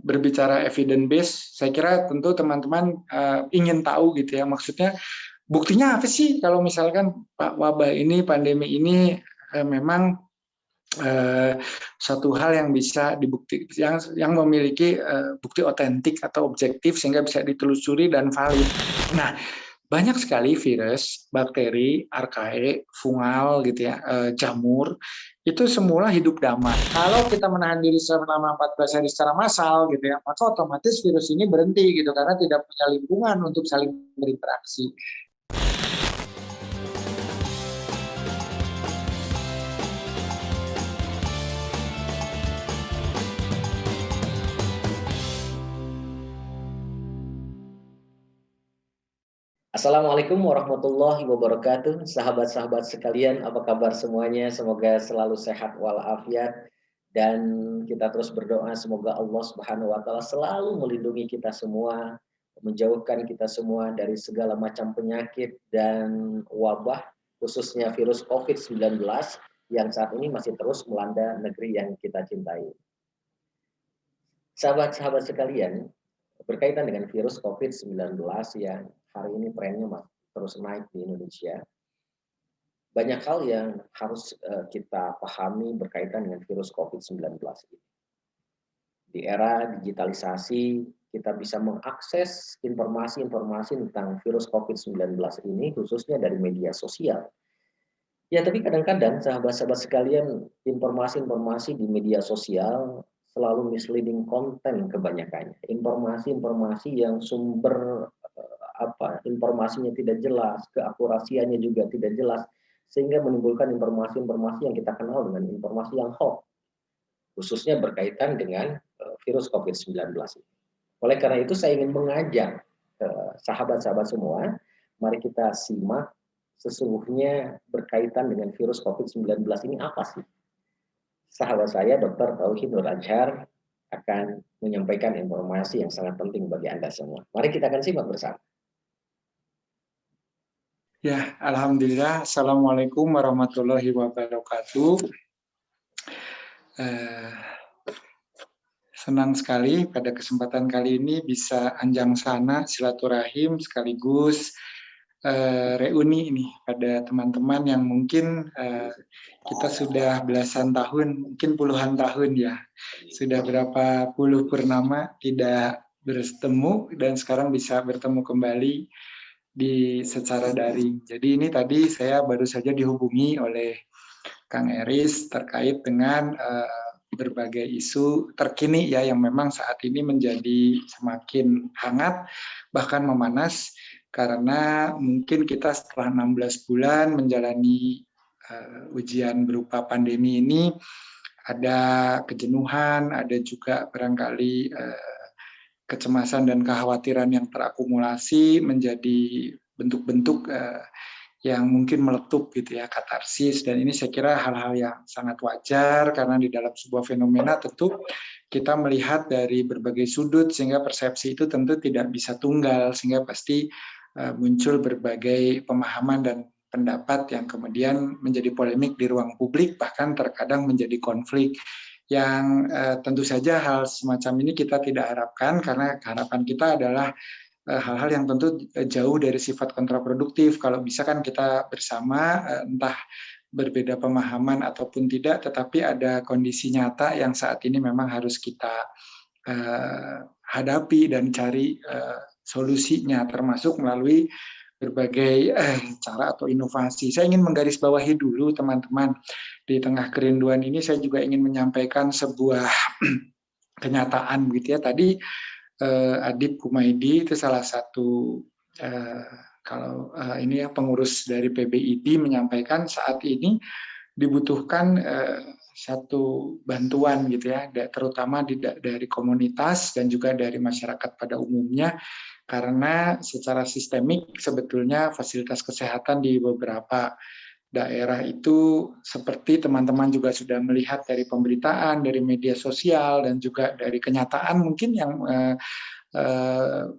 berbicara evidence base, saya kira tentu teman-teman ingin tahu gitu ya, maksudnya buktinya apa sih kalau misalkan wabah ini, pandemi ini memang suatu hal yang bisa dibuktikan, yang memiliki bukti otentik atau objektif sehingga bisa ditelusuri dan valid. Nah, banyak sekali virus, bakteri, arkae, fungal gitu ya, jamur, itu semula hidup damai. Kalau kita menahan diri selama 14 hari secara massal gitu ya, maka otomatis virus ini berhenti gitu karena tidak punya lingkungan untuk saling berinteraksi. Assalamualaikum warahmatullahi wabarakatuh. Sahabat-sahabat sekalian, apa kabar semuanya? Semoga selalu sehat walafiat. Dan kita terus berdoa semoga Allah Subhanahu wa Ta'ala selalu melindungi kita semua, menjauhkan kita semua dari segala macam penyakit dan wabah, khususnya virus COVID-19 yang saat ini masih terus melanda negeri yang kita cintai. Sahabat-sahabat sekalian, berkaitan dengan virus COVID-19 yang hari ini trennya terus naik di Indonesia, banyak hal yang harus kita pahami berkaitan dengan virus COVID-19 ini. Di era digitalisasi, kita bisa mengakses informasi-informasi tentang virus COVID-19 ini, khususnya dari media sosial. Ya, tapi kadang-kadang sahabat-sahabat sekalian, informasi-informasi di media sosial selalu misleading konten kebanyakannya. Informasi-informasi yang sumber informasinya tidak jelas, keakurasiannya juga tidak jelas, sehingga menimbulkan informasi-informasi yang kita kenal dengan informasi yang hoax, khususnya berkaitan dengan virus COVID-19. Oleh karena itu saya ingin mengajak sahabat-sahabat semua, mari kita simak sesungguhnya berkaitan dengan virus COVID-19 ini apa sih? Sahabat saya, Dr. Tauhid Nur Azhar, akan menyampaikan informasi yang sangat penting bagi Anda semua. Mari kita akan simak bersama. Ya, alhamdulillah. Assalamualaikum warahmatullahi wabarakatuh. Senang sekali pada kesempatan kali ini bisa anjang sana silaturahim sekaligus reuni ini pada teman-teman yang mungkin kita sudah belasan tahun, mungkin puluhan tahun ya, sudah berapa puluh purnama tidak bertemu dan sekarang bisa bertemu kembali secara daring. Jadi ini tadi saya baru saja dihubungi oleh Kang Eris terkait dengan berbagai isu terkini ya yang memang saat ini menjadi semakin hangat bahkan memanas karena mungkin kita setelah 16 bulan menjalani ujian berupa pandemi ini ada kejenuhan, ada juga barangkali kecemasan dan kekhawatiran yang terakumulasi menjadi bentuk-bentuk yang mungkin meletup gitu ya, katarsis, dan ini saya kira hal-hal yang sangat wajar karena di dalam sebuah fenomena tentu kita melihat dari berbagai sudut sehingga persepsi itu tentu tidak bisa tunggal sehingga pasti muncul berbagai pemahaman dan pendapat yang kemudian menjadi polemik di ruang publik bahkan terkadang menjadi konflik yang tentu saja hal semacam ini kita tidak harapkan karena harapan kita adalah hal-hal yang tentu jauh dari sifat kontraproduktif. Kalau bisa kan kita bersama, entah berbeda pemahaman ataupun tidak, tetapi ada kondisi nyata yang saat ini memang harus kita hadapi dan cari solusinya, termasuk melalui berbagai cara atau inovasi. Saya ingin menggarisbawahi dulu teman-teman, di tengah kerinduan ini saya juga ingin menyampaikan sebuah kenyataan gitu ya. Tadi Adib Kumaydi itu salah satu ini ya pengurus dari PBID menyampaikan saat ini dibutuhkan satu bantuan gitu ya, terutama dari komunitas dan juga dari masyarakat pada umumnya karena secara sistemik sebetulnya fasilitas kesehatan di beberapa daerah itu seperti teman-teman juga sudah melihat dari pemberitaan, dari media sosial, dan juga dari kenyataan mungkin yang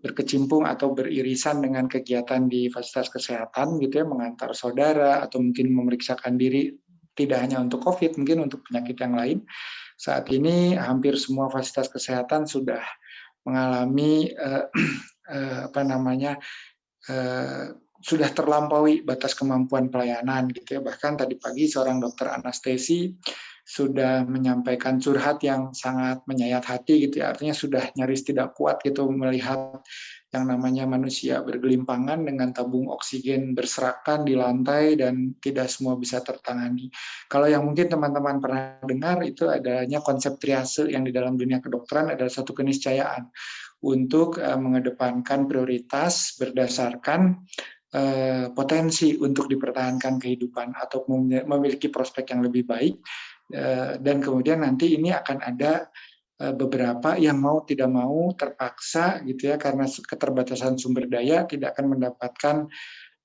berkecimpung atau beririsan dengan kegiatan di fasilitas kesehatan gitu ya, mengantar saudara atau mungkin memeriksakan diri tidak hanya untuk COVID, mungkin untuk penyakit yang lain. saat ini hampir semua fasilitas kesehatan sudah mengalami sudah terlampaui batas kemampuan pelayanan gitu ya. Bahkan tadi pagi seorang dokter anestesi sudah menyampaikan curhat yang sangat menyayat hati gitu ya. Artinya sudah nyaris tidak kuat gitu melihat yang namanya manusia bergelimpangan dengan tabung oksigen berserakan di lantai dan tidak semua bisa tertangani. Kalau yang mungkin teman-teman pernah dengar itu adanya konsep triase yang di dalam dunia kedokteran adalah satu keniscayaan untuk mengedepankan prioritas berdasarkan potensi untuk dipertahankan kehidupan atau memiliki prospek yang lebih baik, dan kemudian nanti ini akan ada beberapa yang mau tidak mau terpaksa gitu ya karena keterbatasan sumber daya tidak akan mendapatkan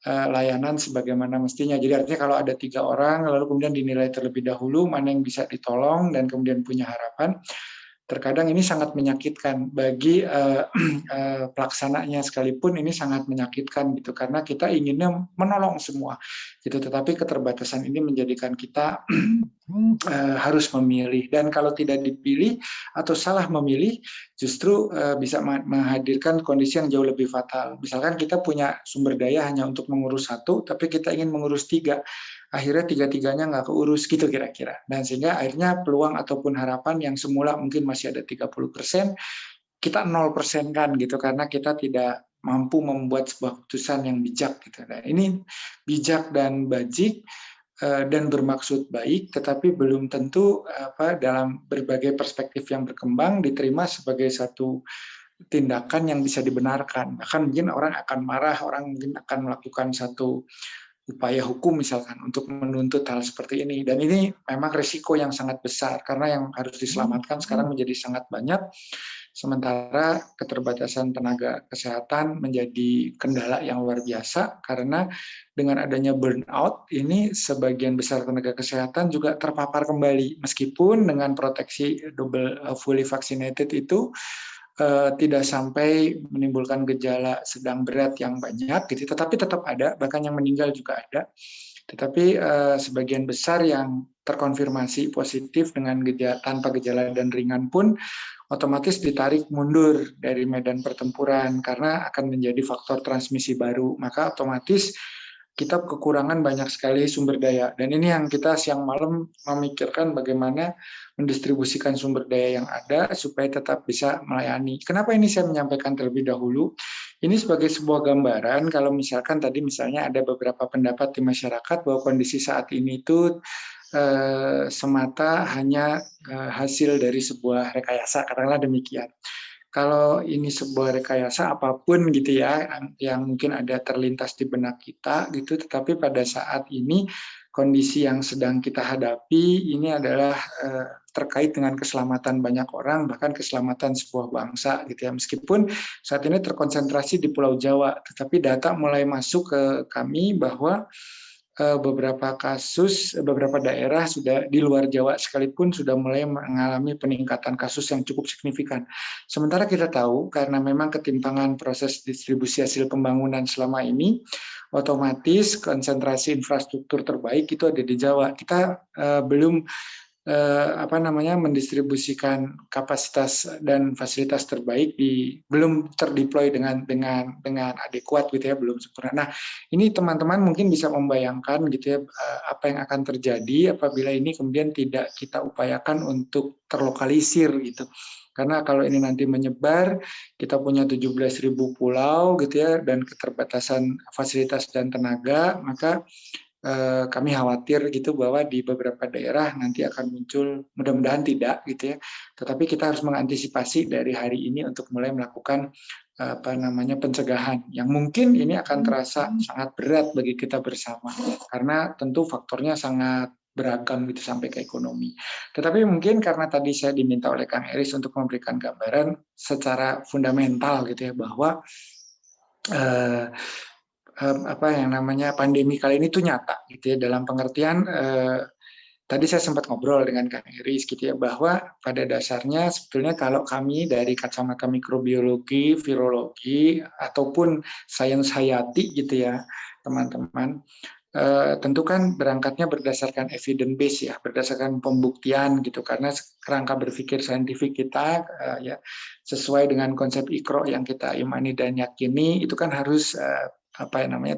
layanan sebagaimana mestinya. Jadi artinya kalau ada 3 orang lalu kemudian dinilai terlebih dahulu mana yang bisa ditolong dan kemudian punya harapan, terkadang ini sangat menyakitkan bagi pelaksananya, sekalipun ini sangat menyakitkan gitu karena kita inginnya menolong semua gitu, tetapi keterbatasan ini menjadikan kita harus memilih, dan kalau tidak dipilih atau salah memilih justru bisa menghadirkan kondisi yang jauh lebih fatal. Misalkan kita punya sumber daya hanya untuk mengurus 1 tapi kita ingin mengurus 3, akhirnya 3-tiganya nggak keurus gitu kira-kira. Dan sehingga akhirnya peluang ataupun harapan yang semula mungkin masih ada 30%, kita 0% kan gitu karena kita tidak mampu membuat sebuah keputusan yang bijak gitu. Nah, ini bijak dan bajik dan bermaksud baik, tetapi belum tentu dalam berbagai perspektif yang berkembang diterima sebagai satu tindakan yang bisa dibenarkan. Bahkan mungkin orang akan marah, orang mungkin akan melakukan satu upaya hukum misalkan untuk menuntut hal seperti ini. Dan ini memang risiko yang sangat besar karena yang harus diselamatkan sekarang menjadi sangat banyak, sementara keterbatasan tenaga kesehatan menjadi kendala yang luar biasa karena dengan adanya burnout ini sebagian besar tenaga kesehatan juga terpapar kembali meskipun dengan proteksi double fully vaccinated itu tidak sampai menimbulkan gejala sedang berat yang banyak gitu, tetapi tetap ada, bahkan yang meninggal juga ada. Tetapi sebagian besar yang terkonfirmasi positif dengan tanpa gejala dan ringan pun otomatis ditarik mundur dari medan pertempuran karena akan menjadi faktor transmisi baru. Maka otomatis kita kekurangan banyak sekali sumber daya. Dan ini yang kita siang malam memikirkan bagaimana mendistribusikan sumber daya yang ada supaya tetap bisa melayani. Kenapa ini saya menyampaikan terlebih dahulu? Ini sebagai sebuah gambaran kalau misalkan tadi misalnya ada beberapa pendapat di masyarakat bahwa kondisi saat ini itu semata hanya hasil dari sebuah rekayasa, katakanlah demikian. Kalau ini sebuah rekayasa apapun gitu ya, yang mungkin ada terlintas di benak kita gitu, tetapi pada saat ini kondisi yang sedang kita hadapi ini adalah terkait dengan keselamatan banyak orang, bahkan keselamatan sebuah bangsa gitu ya. Meskipun saat ini terkonsentrasi di Pulau Jawa, tetapi data mulai masuk ke kami bahwa beberapa kasus, beberapa daerah sudah di luar Jawa sekalipun sudah mulai mengalami peningkatan kasus yang cukup signifikan. Sementara kita tahu karena memang ketimpangan proses distribusi hasil pembangunan selama ini, otomatis konsentrasi infrastruktur terbaik itu ada di Jawa. Kita belum mendistribusikan kapasitas dan fasilitas terbaik belum terdeploy dengan adekuat gitu ya, belum sempurna. Nah, ini teman-teman mungkin bisa membayangkan gitu ya apa yang akan terjadi apabila ini kemudian tidak kita upayakan untuk terlokalisir gitu. Karena kalau ini nanti menyebar, kita punya 17.000 pulau gitu ya dan keterbatasan fasilitas dan tenaga, maka kami khawatir gitu bahwa di beberapa daerah nanti akan muncul, mudah-mudahan tidak gitu ya, tetapi kita harus mengantisipasi dari hari ini untuk mulai melakukan pencegahan yang mungkin ini akan terasa sangat berat bagi kita bersama karena tentu faktornya sangat beragam gitu sampai ke ekonomi. Tetapi mungkin karena tadi saya diminta oleh Kang Eris untuk memberikan gambaran secara fundamental gitu ya bahwa pandemi kali ini tuh nyata gitu ya, dalam pengertian tadi saya sempat ngobrol dengan Kang Iris gitu ya bahwa pada dasarnya sebetulnya kalau kami dari kacamata mikrobiologi, virologi ataupun sains hayati gitu ya teman-teman, tentu kan berangkatnya berdasarkan evidence base ya, berdasarkan pembuktian gitu, karena kerangka berpikir saintifik kita ya sesuai dengan konsep Iqra yang kita imani dan yakini itu kan harus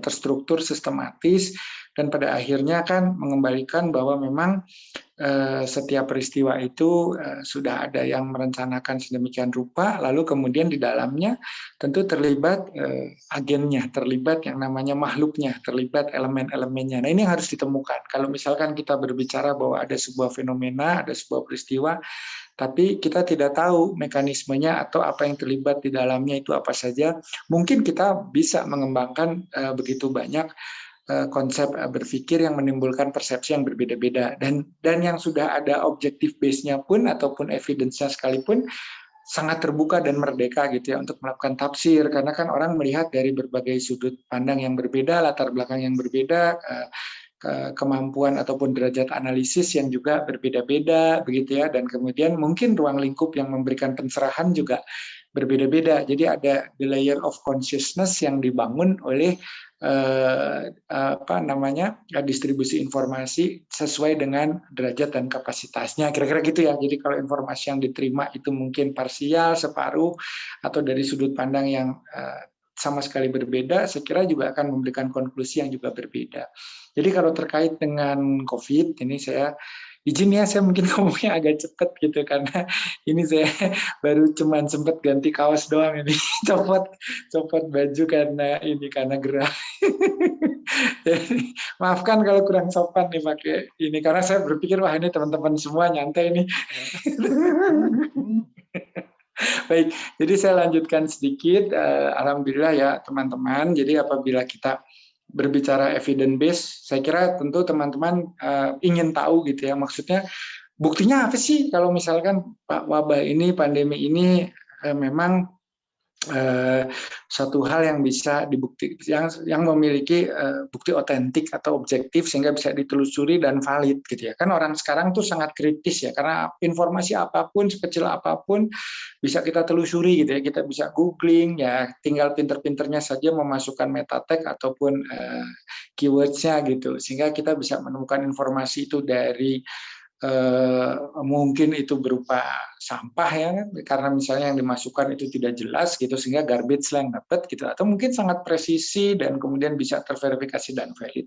terstruktur, sistematis, dan pada akhirnya kan mengembalikan bahwa memang setiap peristiwa itu sudah ada yang merencanakan sedemikian rupa, lalu kemudian di dalamnya tentu terlibat agennya, terlibat yang namanya makhluknya, terlibat elemen-elemennya. Nah ini yang harus ditemukan. Kalau misalkan kita berbicara bahwa ada sebuah fenomena, ada sebuah peristiwa, tapi kita tidak tahu mekanismenya atau apa yang terlibat di dalamnya itu apa saja, mungkin kita bisa mengembangkan begitu banyak konsep berpikir yang menimbulkan persepsi yang berbeda-beda, dan yang sudah ada objektif base-nya pun ataupun evidence-nya sekalipun sangat terbuka dan merdeka gitu ya untuk melakukan tafsir, karena kan orang melihat dari berbagai sudut pandang yang berbeda, latar belakang yang berbeda, kemampuan ataupun derajat analisis yang juga berbeda-beda begitu ya, dan kemudian mungkin ruang lingkup yang memberikan pencerahan juga berbeda-beda. Jadi ada the layer of consciousness yang dibangun oleh distribusi informasi sesuai dengan derajat dan kapasitasnya, kira-kira gitu ya. Jadi kalau informasi yang diterima itu mungkin parsial, separuh, atau dari sudut pandang yang sama sekali berbeda, saya kira juga akan memberikan konklusi yang juga berbeda. Jadi kalau terkait dengan COVID, ini saya izin ya, saya mungkin ngomongnya agak cepat gitu, karena ini saya baru cuman sempat ganti kaos doang ini, copot baju karena gerah. Jadi, maafkan kalau kurang sopan nih pakai ini, karena saya berpikir wah ini teman-teman semua nyantai nih. Baik, jadi saya lanjutkan sedikit. Alhamdulillah ya teman-teman. Jadi apabila kita berbicara evidence base, saya kira tentu teman-teman ingin tahu gitu ya. Maksudnya buktinya apa sih kalau misalkan wabah ini, pandemi ini memang satu hal yang bisa dibuktikan, yang memiliki bukti otentik atau objektif sehingga bisa ditelusuri dan valid gitu ya. Kan orang sekarang tuh sangat kritis ya, karena informasi apapun sekecil apapun bisa kita telusuri gitu ya, kita bisa googling ya, tinggal pinter-pinternya saja memasukkan meta tag ataupun keywords-nya gitu, sehingga kita bisa menemukan informasi itu dari mungkin itu berupa sampah ya, karena misalnya yang dimasukkan itu tidak jelas gitu, sehingga garbage lah yang dapat gitu, atau mungkin sangat presisi dan kemudian bisa terverifikasi dan valid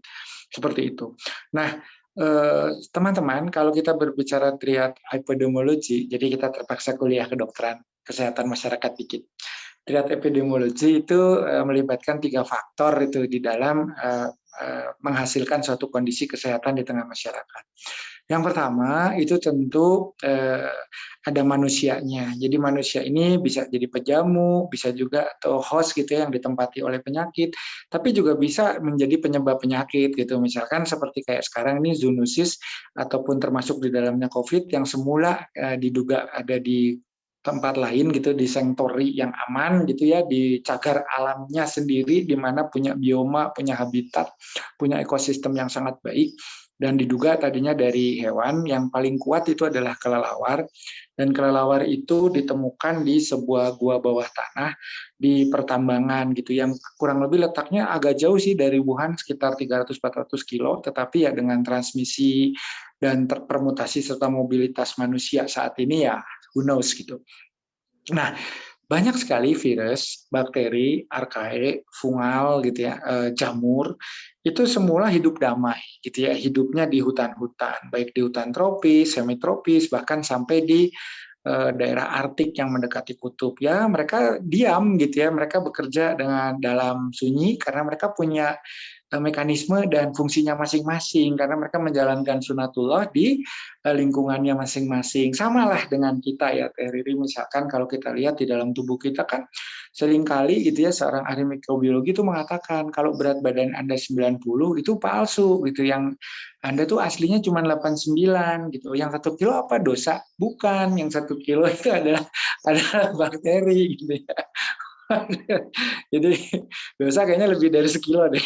seperti itu. Nah, teman-teman, kalau kita berbicara triad epidemiologi, jadi kita terpaksa kuliah kedokteran kesehatan masyarakat dikit. Triad epidemiologi itu melibatkan 3 faktor itu di dalam menghasilkan suatu kondisi kesehatan di tengah masyarakat. Yang pertama itu tentu ada manusianya. Jadi manusia ini bisa jadi pejamu, bisa juga atau host gitu ya, yang ditempati oleh penyakit, tapi juga bisa menjadi penyebab penyakit gitu. Misalkan seperti kayak sekarang ini zoonosis ataupun termasuk di dalamnya COVID yang semula diduga ada di tempat lain gitu, di sanctuary yang aman gitu ya, di cagar alamnya sendiri di mana punya bioma, punya habitat, punya ekosistem yang sangat baik, dan diduga tadinya dari hewan. Yang paling kuat itu adalah kelelawar, dan kelelawar itu ditemukan di sebuah gua bawah tanah di pertambangan gitu, yang kurang lebih letaknya agak jauh sih dari Wuhan, sekitar 300-400 kilo, tetapi ya dengan transmisi dan permutasi serta mobilitas manusia saat ini ya who knows gitu. Nah, banyak sekali virus, bakteri, archaea, fungal gitu ya, jamur, itu semula hidup damai gitu ya, hidupnya di hutan-hutan, baik di hutan tropis, semitropis, bahkan sampai di daerah Arktik yang mendekati kutub ya, mereka diam gitu ya, mereka bekerja dengan dalam sunyi karena mereka punya mekanisme dan fungsinya masing-masing, karena mereka menjalankan sunatullah di lingkungannya masing-masing. Samalah dengan kita ya Teh Riri, misalkan kalau kita lihat di dalam tubuh kita kan seringkali gitu ya, seorang ahli mikrobiologi itu mengatakan kalau berat badan Anda 90 itu palsu gitu, yang Anda tuh aslinya cuma 89 gitu. Yang 1 kilo apa dosa? Bukan, yang 1 kilo itu adalah bakteri gitu ya. Jadi dosa kayaknya lebih dari sekilo deh.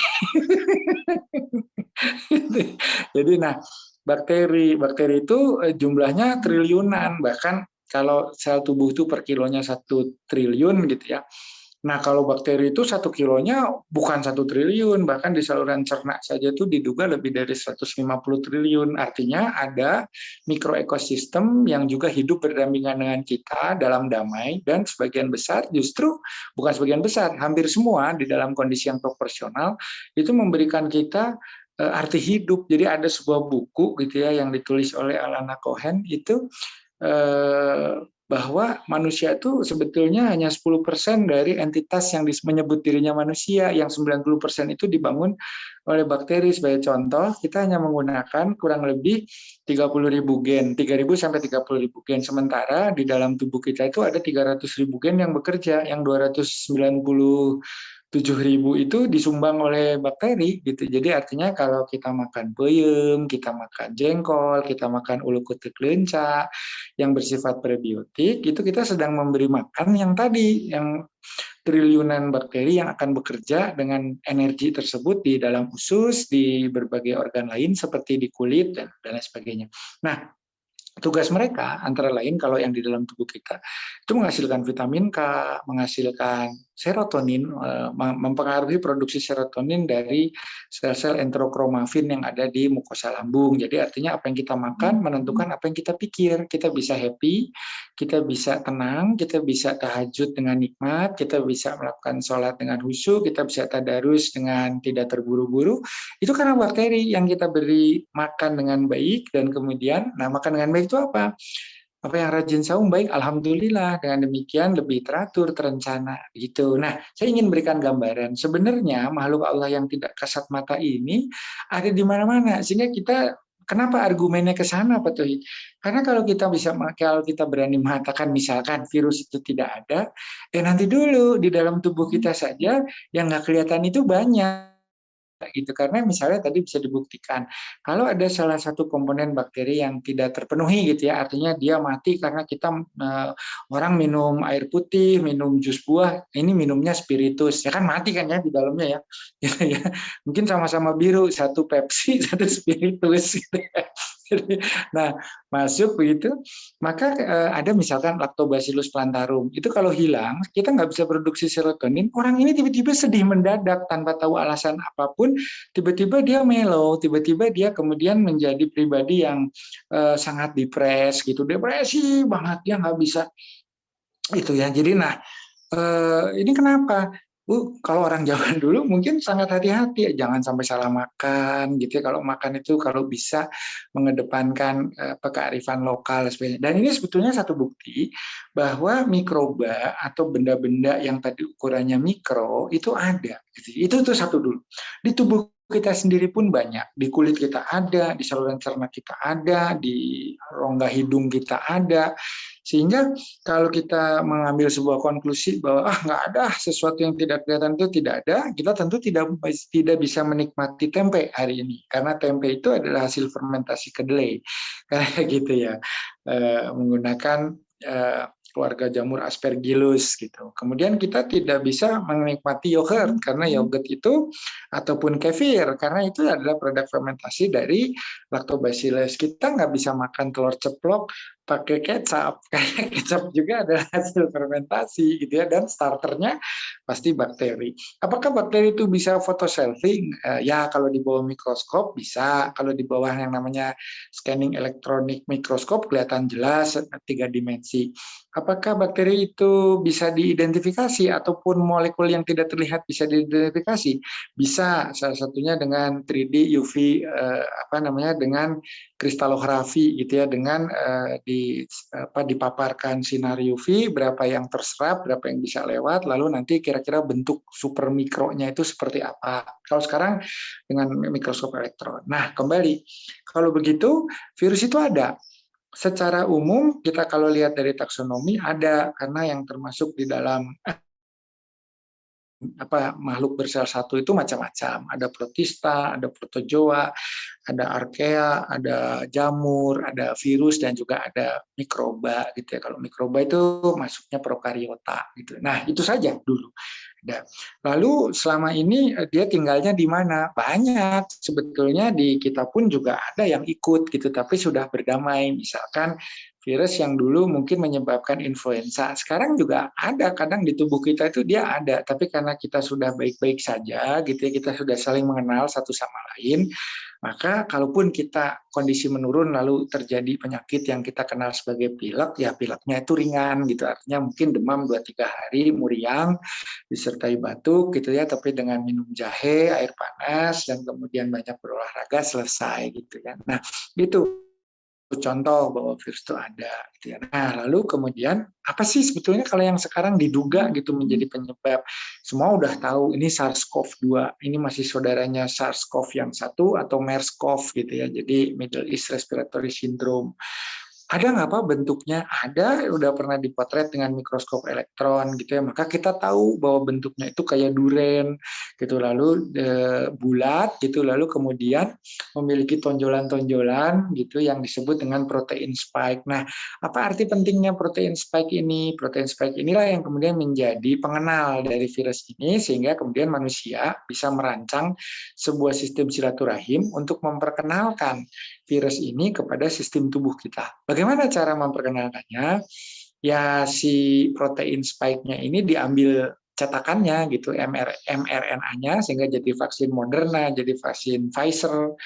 Jadi nah, bakteri itu jumlahnya triliunan, bahkan kalau sel tubuh itu per kilonya 1 triliun gitu ya. Nah, kalau bakteri itu 1 kilonya bukan 1 triliun, bahkan di saluran cerna saja itu diduga lebih dari 150 triliun. Artinya ada mikroekosistem yang juga hidup berdampingan dengan kita dalam damai, dan sebagian besar justru, bukan sebagian besar, hampir semua di dalam kondisi yang proporsional, itu memberikan kita arti hidup. Jadi ada sebuah buku gitu ya yang ditulis oleh Alana Cohen itu, bahwa manusia itu sebetulnya hanya 10% dari entitas yang menyebut dirinya manusia, yang 90% itu dibangun oleh bakteri. Sebagai contoh, kita hanya menggunakan kurang lebih 30.000 gen, 3.000 sampai 30.000 gen. Sementara di dalam tubuh kita itu ada 300.000 gen yang bekerja, yang 297.000 itu disumbang oleh bakteri gitu. Jadi artinya kalau kita makan peyem, kita makan jengkol, kita makan ulu kutik lenca yang bersifat prebiotik, itu kita sedang memberi makan yang tadi, yang triliunan bakteri yang akan bekerja dengan energi tersebut di dalam usus, di berbagai organ lain seperti di kulit dan lain sebagainya. Nah, tugas mereka antara lain kalau yang di dalam tubuh kita itu menghasilkan vitamin K, menghasilkan serotonin, mempengaruhi produksi serotonin dari sel-sel enterokromafin yang ada di mukosa lambung. Jadi artinya apa yang kita makan menentukan apa yang kita pikir. Kita bisa happy, kita bisa tenang, kita bisa tahajud dengan nikmat, kita bisa melakukan sholat dengan khusyuk, kita bisa tadarus dengan tidak terburu-buru. Itu karena bakteri yang kita beri makan dengan baik, dan kemudian, nah makan dengan baik itu apa? Apa yang rajin saum baik, alhamdulillah. Dengan demikian lebih teratur, terencana gitu. Nah, saya ingin berikan gambaran. Sebenarnya makhluk Allah yang tidak kasat mata ini ada di mana-mana, sehingga kita kenapa argumennya ke sana, Pak Tohid? Karena kalau kita berani mengatakan misalkan virus itu tidak ada, dan nanti dulu di dalam tubuh kita saja yang nggak kelihatan itu banyak gitu. Karena misalnya tadi bisa dibuktikan kalau ada salah satu komponen bakteri yang tidak terpenuhi gitu ya, artinya dia mati karena kita orang minum air putih, minum jus buah, ini minumnya spiritus ya kan, mati kan ya di dalamnya ya gitu ya, mungkin sama-sama biru, satu Pepsi satu spiritus gitu ya. Nah, masuk begitu, maka ada misalkan Lactobacillus plantarum, itu kalau hilang, kita nggak bisa produksi serotonin, orang ini tiba-tiba sedih mendadak tanpa tahu alasan apapun, tiba-tiba dia mellow, tiba-tiba dia kemudian menjadi pribadi yang sangat depresi, depresi banget, dia nggak bisa itu ya. Jadi nah, ini kenapa? Kalau orang zaman dulu mungkin sangat hati-hati, jangan sampai salah makan gitu ya. Kalau makan itu kalau bisa mengedepankan kearifan lokal sebagainya. Dan ini sebetulnya satu bukti bahwa mikroba atau benda-benda yang tadi ukurannya mikro itu ada. Gitu. Itu satu dulu. Di tubuh kita sendiri pun banyak. Di kulit kita ada, di saluran cerna kita ada, di rongga hidung kita ada. Sehingga kalau kita mengambil sebuah konklusi bahwa nggak ada sesuatu yang tidak kelihatan, itu tidak ada, kita tentu tidak bisa menikmati tempe hari ini, karena tempe itu adalah hasil fermentasi kedelai kayak gitu ya, menggunakan keluarga jamur Aspergillus gitu. Kemudian kita tidak bisa menikmati yogurt karena yogurt itu ataupun kefir karena itu adalah produk fermentasi dari Lactobacillus. Kita nggak bisa makan telur ceplok pakai kecap, karena kecap juga adalah hasil fermentasi gitu ya, dan starternya pasti bakteri. Apakah bakteri itu bisa fotoselfing? Ya, kalau di bawah mikroskop bisa, kalau di bawah yang namanya scanning elektronik mikroskop kelihatan jelas 3 dimensi. Apakah bakteri itu bisa diidentifikasi ataupun molekul yang tidak terlihat bisa diidentifikasi? Bisa, salah satunya dengan 3D UV dengan kristalografi gitu ya, dengan dipaparkan sinar UV, berapa yang terserap, berapa yang bisa lewat, lalu nanti kira-kira bentuk super mikronya itu seperti apa. Kalau sekarang dengan mikroskop elektron. Nah, kembali, kalau begitu virus itu ada. Secara umum kita kalau lihat dari taksonomi ada, karena yang termasuk di dalam makhluk bersel satu itu macam-macam. Ada protista, ada protozoa, ada archaea, ada jamur, ada virus, dan juga ada mikroba gitu ya. Kalau mikroba itu masuknya prokariota gitu. Nah, itu saja dulu. Nah, lalu selama ini dia tinggalnya di mana? Banyak sebetulnya di kita pun juga ada yang ikut gitu, tapi sudah berdamai. Misalkan virus yang dulu mungkin menyebabkan influenza, sekarang juga ada, kadang di tubuh kita itu dia ada, tapi karena kita sudah baik-baik saja gitu ya, kita sudah saling mengenal satu sama lain, maka kalaupun kita kondisi menurun lalu terjadi penyakit yang kita kenal sebagai pilek, ya pileknya itu ringan gitu, artinya mungkin demam 2-3 hari, muriang, disertai batuk gitu ya, tapi dengan minum jahe, air panas, dan kemudian banyak berolahraga, selesai gitu ya. Nah, itu contoh bahwa virus itu ada gitu ya. Nah, lalu kemudian apa sih sebetulnya kalau yang sekarang diduga gitu menjadi penyebab? Semua udah tahu ini SARS-CoV-2, ini masih saudaranya SARS-CoV yang satu atau MERS-CoV gitu ya. Jadi Middle East Respiratory Syndrome. Ada nggak Pak bentuknya? Ada, udah pernah dipotret dengan mikroskop elektron gitu ya. Maka kita tahu bahwa bentuknya itu kayak duren gitu, lalu bulat gitu, lalu kemudian memiliki tonjolan-tonjolan gitu yang disebut dengan protein spike. Nah, apa arti pentingnya protein spike ini? Protein spike inilah yang kemudian menjadi pengenal dari virus ini sehingga kemudian manusia bisa merancang sebuah sistem silaturahim untuk memperkenalkan virus ini kepada sistem tubuh kita. Bagaimana cara memperkenalkannya? Ya si protein spike-nya ini diambil cetakannya gitu, mRNA-nya sehingga jadi vaksin Moderna, jadi vaksin Pfizer,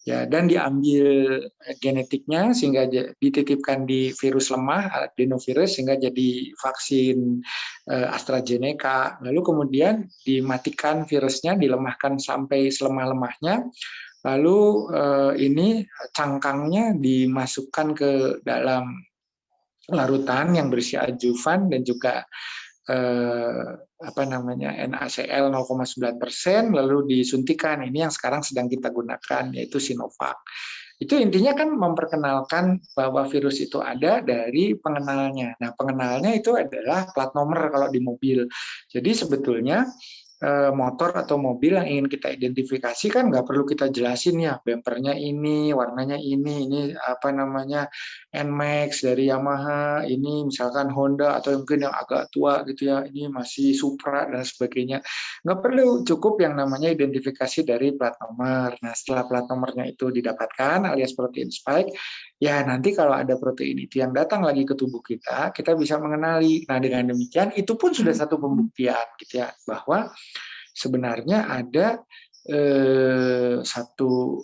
ya, dan diambil genetiknya sehingga dititipkan di virus lemah adenovirus sehingga jadi vaksin AstraZeneca. Lalu kemudian dimatikan virusnya, dilemahkan sampai selemah-lemahnya. Lalu ini cangkangnya dimasukkan ke dalam larutan yang berisi adjuvan dan juga NaCl 0,9%, lalu disuntikan. Ini yang sekarang sedang kita gunakan, yaitu Sinovac. Itu intinya kan memperkenalkan bahwa virus itu ada dari pengenalnya. Nah, pengenalnya itu adalah plat nomor kalau di mobil. Jadi sebetulnya motor atau mobil yang ingin kita identifikasi kan nggak perlu kita jelasin ya, bempernya ini, warnanya ini apa namanya NMAX dari Yamaha, ini misalkan Honda atau mungkin yang agak tua gitu ya, ini masih Supra dan sebagainya. Nggak perlu, cukup yang namanya identifikasi dari plat nomor. Nah, setelah plat nomornya itu didapatkan alias protein spike, ya nanti kalau ada protein itu yang datang lagi ke tubuh kita, kita bisa mengenali. Nah, dengan demikian itu pun sudah satu pembuktian gitu ya, bahwa sebenarnya ada satu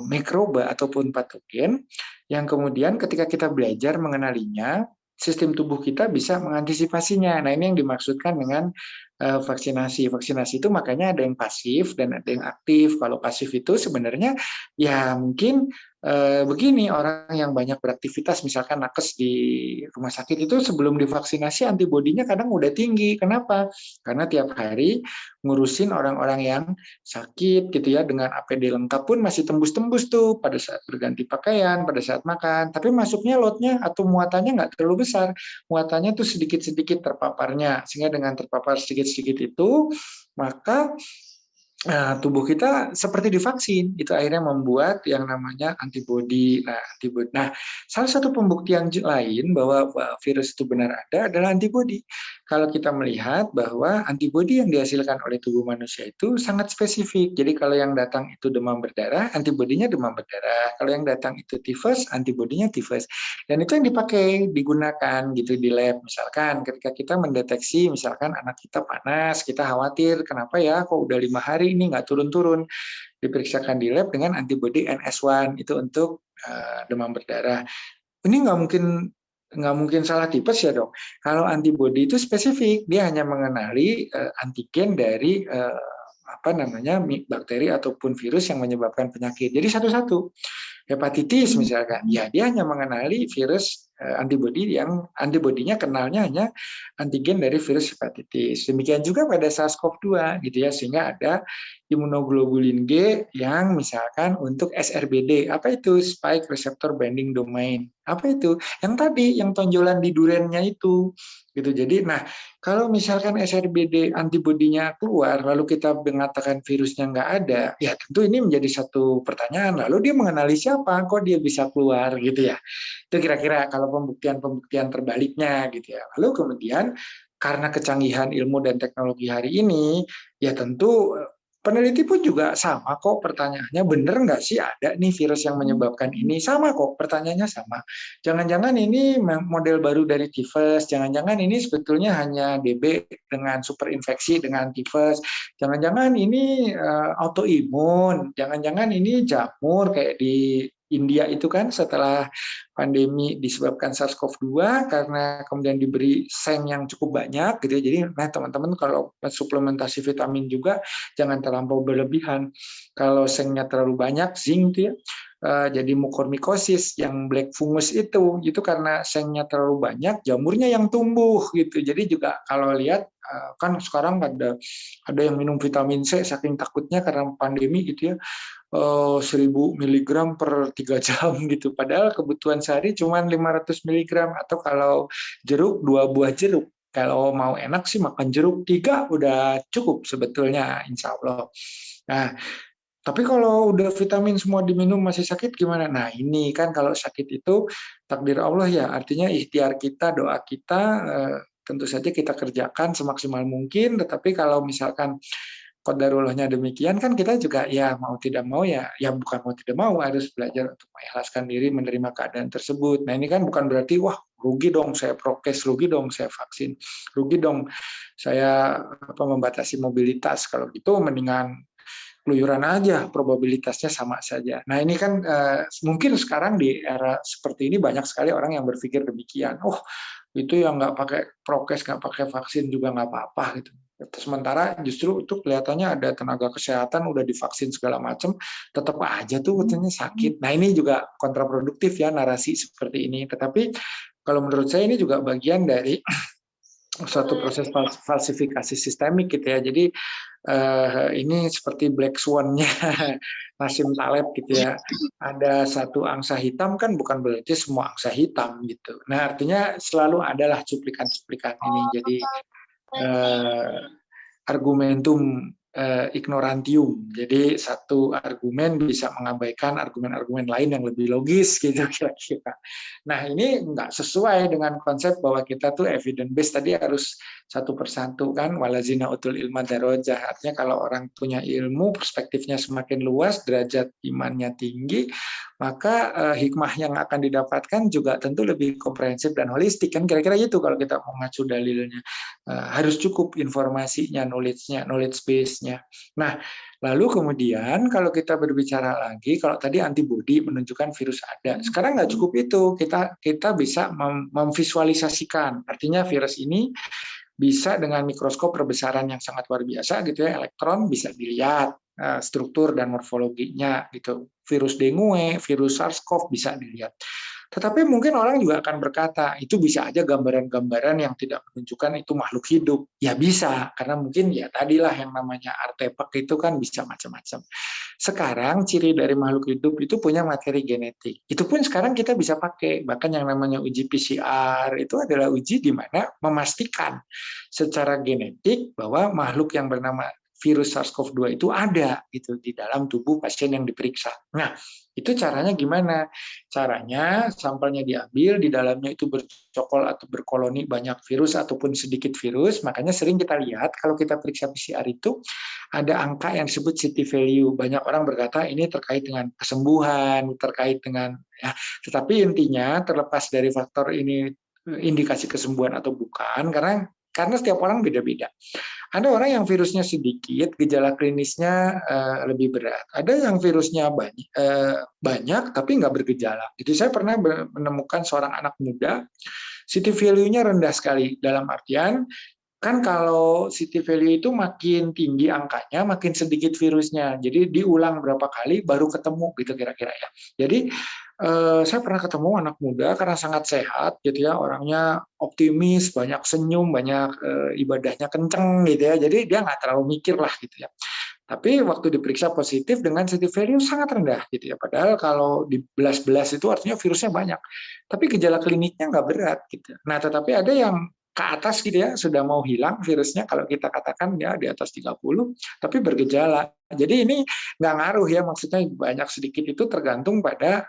mikroba ataupun patogen yang kemudian ketika kita belajar mengenalinya, sistem tubuh kita bisa mengantisipasinya. Nah, ini yang dimaksudkan dengan vaksinasi. Vaksinasi itu makanya ada yang pasif dan ada yang aktif. Kalau pasif itu sebenarnya ya mungkin begini, orang yang banyak beraktivitas, misalkan nakes di rumah sakit itu sebelum divaksinasi antibodinya kadang udah tinggi. Kenapa? Karena tiap hari ngurusin orang-orang yang sakit gitu ya, dengan APD lengkap pun masih tembus-tembus tuh pada saat berganti pakaian, pada saat makan. Tapi masuknya lotnya atau muatannya nggak terlalu besar. Muatannya tuh sedikit-sedikit terpaparnya. Sehingga dengan terpapar sedikit-sedikit itu, maka tubuh kita seperti divaksin, itu akhirnya membuat yang namanya antibodi. Nah, salah satu pembuktian lain bahwa virus itu benar ada adalah antibodi. Kalau kita melihat bahwa antibodi yang dihasilkan oleh tubuh manusia itu sangat spesifik. Jadi kalau yang datang itu demam berdarah, antibodinya demam berdarah. Kalau yang datang itu tifus, antibodinya tifus. Dan itu yang dipakai, digunakan gitu di lab. Misalkan ketika kita mendeteksi, misalkan anak kita panas, kita khawatir kenapa ya kok udah 5 hari ini nggak turun-turun, diperiksakan di lab dengan antibodi NS1 itu untuk demam berdarah. Ini nggak mungkin salah tipes ya dok. Kalau antibodi itu spesifik, dia hanya mengenali antigen dari bakteri ataupun virus yang menyebabkan penyakit. Jadi satu-satu. Hepatitis misalkan, ya dia hanya mengenali virus antibodinya kenalnya hanya antigen dari virus hepatitis. Demikian juga pada SARS-CoV-2 gitu ya, sehingga ada imunoglobulin G yang misalkan untuk SRBD. Apa itu? Spike Receptor Binding Domain. Apa itu? Yang tadi, yang tonjolan di durennya itu. gitu. Jadi, nah kalau misalkan SRBD antibodinya keluar, lalu kita mengatakan virusnya nggak ada, ya tentu ini menjadi satu pertanyaan. Lalu dia mengenali siapa, kok dia bisa keluar gitu ya? Itu kira-kira kalau pembuktian-pembuktian terbaliknya gitu ya. Lalu kemudian karena kecanggihan ilmu dan teknologi hari ini, ya tentu peneliti pun juga sama kok pertanyaannya, bener nggak sih ada nih virus yang menyebabkan ini? Sama kok, pertanyaannya sama. Jangan-jangan ini model baru dari tifus, jangan-jangan ini sebetulnya hanya DB dengan superinfeksi dengan tifus, jangan-jangan ini autoimun, jangan-jangan ini jamur kayak di India itu kan setelah pandemi disebabkan SARS-CoV-2 karena kemudian diberi seng yang cukup banyak gitu ya. Jadi nah teman-teman kalau suplementasi vitamin juga jangan terlampau berlebihan. Kalau sengnya terlalu banyak zinc itu ya jadi mukormikosis yang black fungus itu karena sengnya terlalu banyak jamurnya yang tumbuh gitu. Jadi juga kalau lihat kan sekarang ada yang minum vitamin C saking takutnya karena pandemi gitu ya 1000 miligram per 3 jam gitu. Padahal kebutuhan sehari cuma 500 miligram atau kalau jeruk 2 buah jeruk. Kalau mau enak sih makan jeruk 3 udah cukup sebetulnya insya Allah. Nah, tapi kalau udah vitamin semua diminum masih sakit gimana? Nah ini kan kalau sakit itu takdir Allah ya, artinya ikhtiar kita, doa kita tentu saja kita kerjakan semaksimal mungkin, tetapi kalau misalkan qadarullahnya demikian kan kita juga ya mau tidak mau ya bukan mau tidak mau harus belajar untuk mengikhlaskan diri menerima keadaan tersebut. Nah ini kan bukan berarti wah rugi dong saya prokes, rugi dong saya vaksin, rugi dong saya membatasi mobilitas. Kalau gitu mendingan keluyuran aja, probabilitasnya sama saja. Nah ini kan mungkin sekarang di era seperti ini banyak sekali orang yang berpikir demikian. Oh itu yang nggak pakai prokes, nggak pakai vaksin juga nggak apa-apa gitu. Sementara justru itu kelihatannya ada tenaga kesehatan udah divaksin segala macam, tetap aja tuh katanya sakit. Nah ini juga kontraproduktif ya narasi seperti ini. Tetapi kalau menurut saya ini juga bagian dari suatu proses falsifikasi sistemik gitu ya. Jadi ini seperti black swan-nya Nassim Taleb gitu ya. Ada satu angsa hitam kan bukan berarti semua angsa hitam gitu. Nah artinya selalu adalah cuplikan-cuplikan ini. Jadi argumentum ignorantium. Jadi satu argumen bisa mengabaikan argumen-argumen lain yang lebih logis gitu kira-kira. Nah ini nggak sesuai dengan konsep bahwa kita tuh evidence based tadi harus satu persatu kan walazina utul ilma darajah. Artinya kalau orang punya ilmu perspektifnya semakin luas, derajat imannya tinggi, maka hikmah yang akan didapatkan juga tentu lebih komprehensif dan holistik kan kira-kira itu kalau kita mau ngacu dalilnya. Harus cukup informasinya, knowledge base-nya. Nah, lalu kemudian kalau kita berbicara lagi, kalau tadi antibodi menunjukkan virus ada, sekarang nggak cukup itu, kita bisa memvisualisasikan, artinya virus ini bisa dengan mikroskop perbesaran yang sangat luar biasa gitu ya, elektron bisa dilihat struktur dan morfologinya gitu. Virus dengue, virus SARS-CoV bisa dilihat. Tetapi mungkin orang juga akan berkata, itu bisa aja gambaran-gambaran yang tidak menunjukkan itu makhluk hidup. Ya bisa, karena mungkin ya tadilah yang namanya artefak itu kan bisa macam-macam. Sekarang ciri dari makhluk hidup itu punya materi genetik. Itu pun sekarang kita bisa pakai. Bahkan yang namanya uji PCR itu adalah uji di mana memastikan secara genetik bahwa makhluk yang bernama virus SARS-CoV-2 itu ada gitu di dalam tubuh pasien yang diperiksa. Nah, itu caranya gimana? Caranya sampelnya diambil, di dalamnya itu bercokol atau berkoloni banyak virus ataupun sedikit virus. Makanya sering kita lihat kalau kita periksa PCR itu ada angka yang disebut city value. Banyak orang berkata ini terkait dengan kesembuhan, terkait dengan ya. Tetapi intinya terlepas dari faktor ini indikasi kesembuhan atau bukan, karena setiap orang beda-beda. Ada orang yang virusnya sedikit, gejala klinisnya lebih berat. Ada yang virusnya banyak tapi nggak bergejala. Jadi saya pernah menemukan seorang anak muda, city value-nya rendah sekali. Dalam artian, kan kalau city value itu makin tinggi angkanya, makin sedikit virusnya. Jadi diulang berapa kali baru ketemu gitu kira-kira ya. Jadi saya pernah ketemu anak muda karena sangat sehat gitu ya, orangnya optimis, banyak senyum, banyak ibadahnya kenceng gitu ya. Jadi dia nggak terlalu mikir lah gitu ya. Tapi waktu diperiksa positif dengan city value sangat rendah gitu ya. Padahal kalau di belas-belas itu artinya virusnya banyak. Tapi gejala kliniknya nggak berat gitu. Nah, tetapi ada yang ke atas gitu ya, sudah mau hilang virusnya kalau kita katakan ya di atas 30, tapi bergejala. Jadi ini nggak ngaruh ya, maksudnya banyak sedikit itu tergantung pada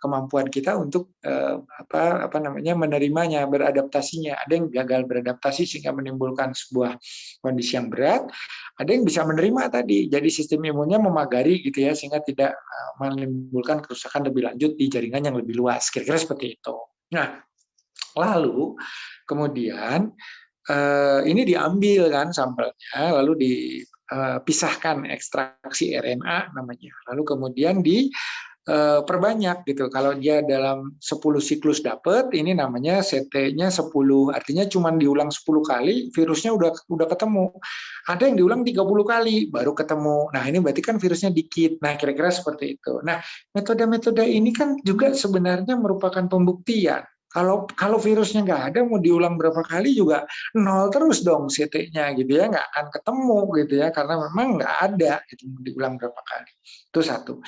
kemampuan kita untuk apa namanya menerimanya, beradaptasinya. Ada yang gagal beradaptasi sehingga menimbulkan sebuah kondisi yang berat, ada yang bisa menerima tadi, jadi sistem imunnya memagari gitu ya, sehingga tidak menimbulkan kerusakan lebih lanjut di jaringan yang lebih luas. Kira-kira seperti itu. Nah, lalu kemudian ini diambil kan sampelnya, lalu dipisahkan ekstraksi RNA namanya, lalu kemudian diperbanyak gitu. Kalau dia dalam 10 siklus dapat, ini namanya CT-nya 10, artinya cuma diulang 10 kali, virusnya udah ketemu. Ada yang diulang 30 kali, baru ketemu. Nah, ini berarti kan virusnya dikit. Nah, kira-kira seperti itu. Nah, metode-metode ini kan juga sebenarnya merupakan pembuktian. Kalau virusnya nggak ada, mau diulang berapa kali juga nol terus dong CT-nya gitu ya, nggak akan ketemu gitu ya, karena memang nggak ada gitu, mau diulang berapa kali. Itu satu.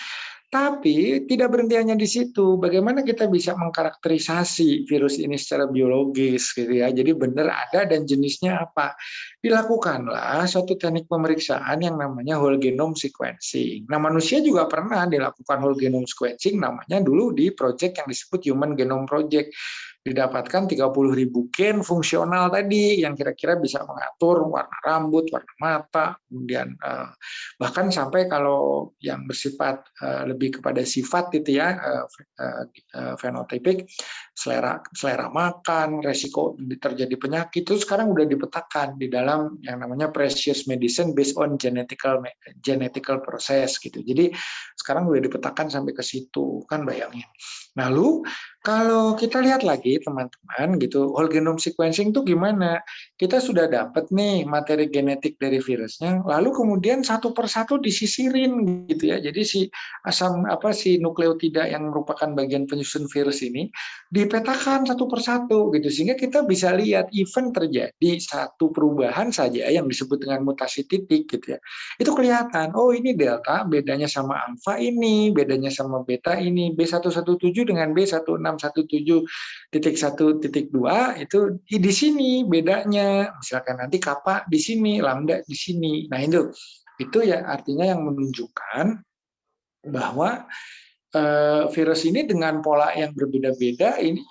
Tapi tidak berhenti hanya di situ. Bagaimana kita bisa mengkarakterisasi virus ini secara biologis gitu ya. Jadi benar ada dan jenisnya apa. Dilakukanlah suatu teknik pemeriksaan yang namanya whole genome sequencing. Nah, manusia juga pernah dilakukan whole genome sequencing, namanya dulu di project yang disebut Human Genome Project. Didapatkan 30.000 gen fungsional tadi yang kira-kira bisa mengatur warna rambut, warna mata, kemudian bahkan sampai kalau yang bersifat lebih kepada sifat gitu ya, fenotipik, selera makan, resiko terjadi penyakit, itu sekarang udah dipetakan di dalam yang namanya precious medicine based on genetical process gitu. Jadi sekarang udah dipetakan sampai ke situ, kan bayangin. Lalu kalau kita lihat lagi teman-teman gitu, whole genome sequencing itu gimana? Kita sudah dapat nih materi genetik dari virusnya, lalu kemudian satu persatu disisirin gitu ya. Jadi si nukleotida yang merupakan bagian penyusun virus ini dipetakan satu persatu gitu, sehingga kita bisa lihat event terjadi satu perubahan saja yang disebut dengan mutasi titik gitu ya. Itu kelihatan, oh ini delta bedanya sama alfa ini, bedanya sama beta ini, B117 dengan B1617.1.2 itu di sini bedanya. Misalkan nanti kappa di sini, lambda di sini. Nah, itu ya artinya yang menunjukkan bahwa virus ini dengan pola yang berbeda-beda ini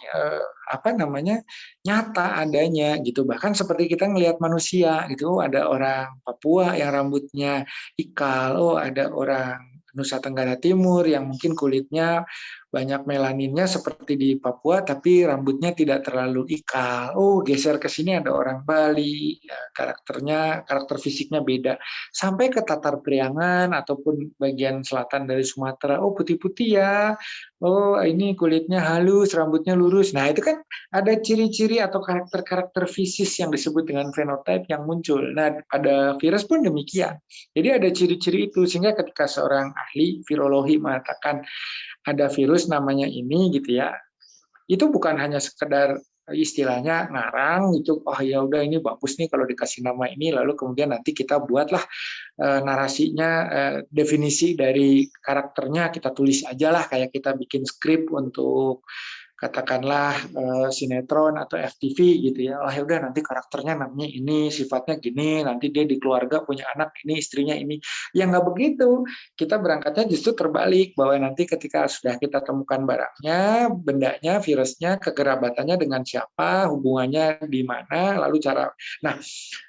apa namanya nyata adanya gitu. Bahkan seperti kita ngelihat manusia gitu, ada orang Papua yang rambutnya ikal, oh ada orang Nusa Tenggara Timur yang mungkin kulitnya banyak melaninnya seperti di Papua tapi rambutnya tidak terlalu ikal. Oh, geser ke sini ada orang Bali, ya, karakter fisiknya beda. Sampai ke Tatar Priangan ataupun bagian selatan dari Sumatera, oh putih-putih ya. Oh, ini kulitnya halus, rambutnya lurus. Nah, itu kan ada ciri-ciri atau karakter-karakter fisik yang disebut dengan fenotype yang muncul. Nah, pada virus pun demikian. Jadi ada ciri-ciri itu sehingga ketika seorang ahli virologi mengatakan ada virus namanya ini gitu ya, itu bukan hanya sekedar istilahnya ngarang gitu, oh ya udah ini bagus nih kalau dikasih nama ini, lalu kemudian nanti kita buatlah narasinya, definisi dari karakternya kita tulis aja lah, kayak kita bikin skrip untuk katakanlah sinetron atau FTV gitu ya. Oh ya udah nanti karakternya namanya ini, sifatnya gini, nanti dia di keluarga punya anak ini, istrinya ini. Ya nggak begitu. Kita berangkatnya justru terbalik, bahwa nanti ketika sudah kita temukan barangnya, bendanya, virusnya, kekerabatannya dengan siapa, hubungannya di mana, lalu cara. Nah,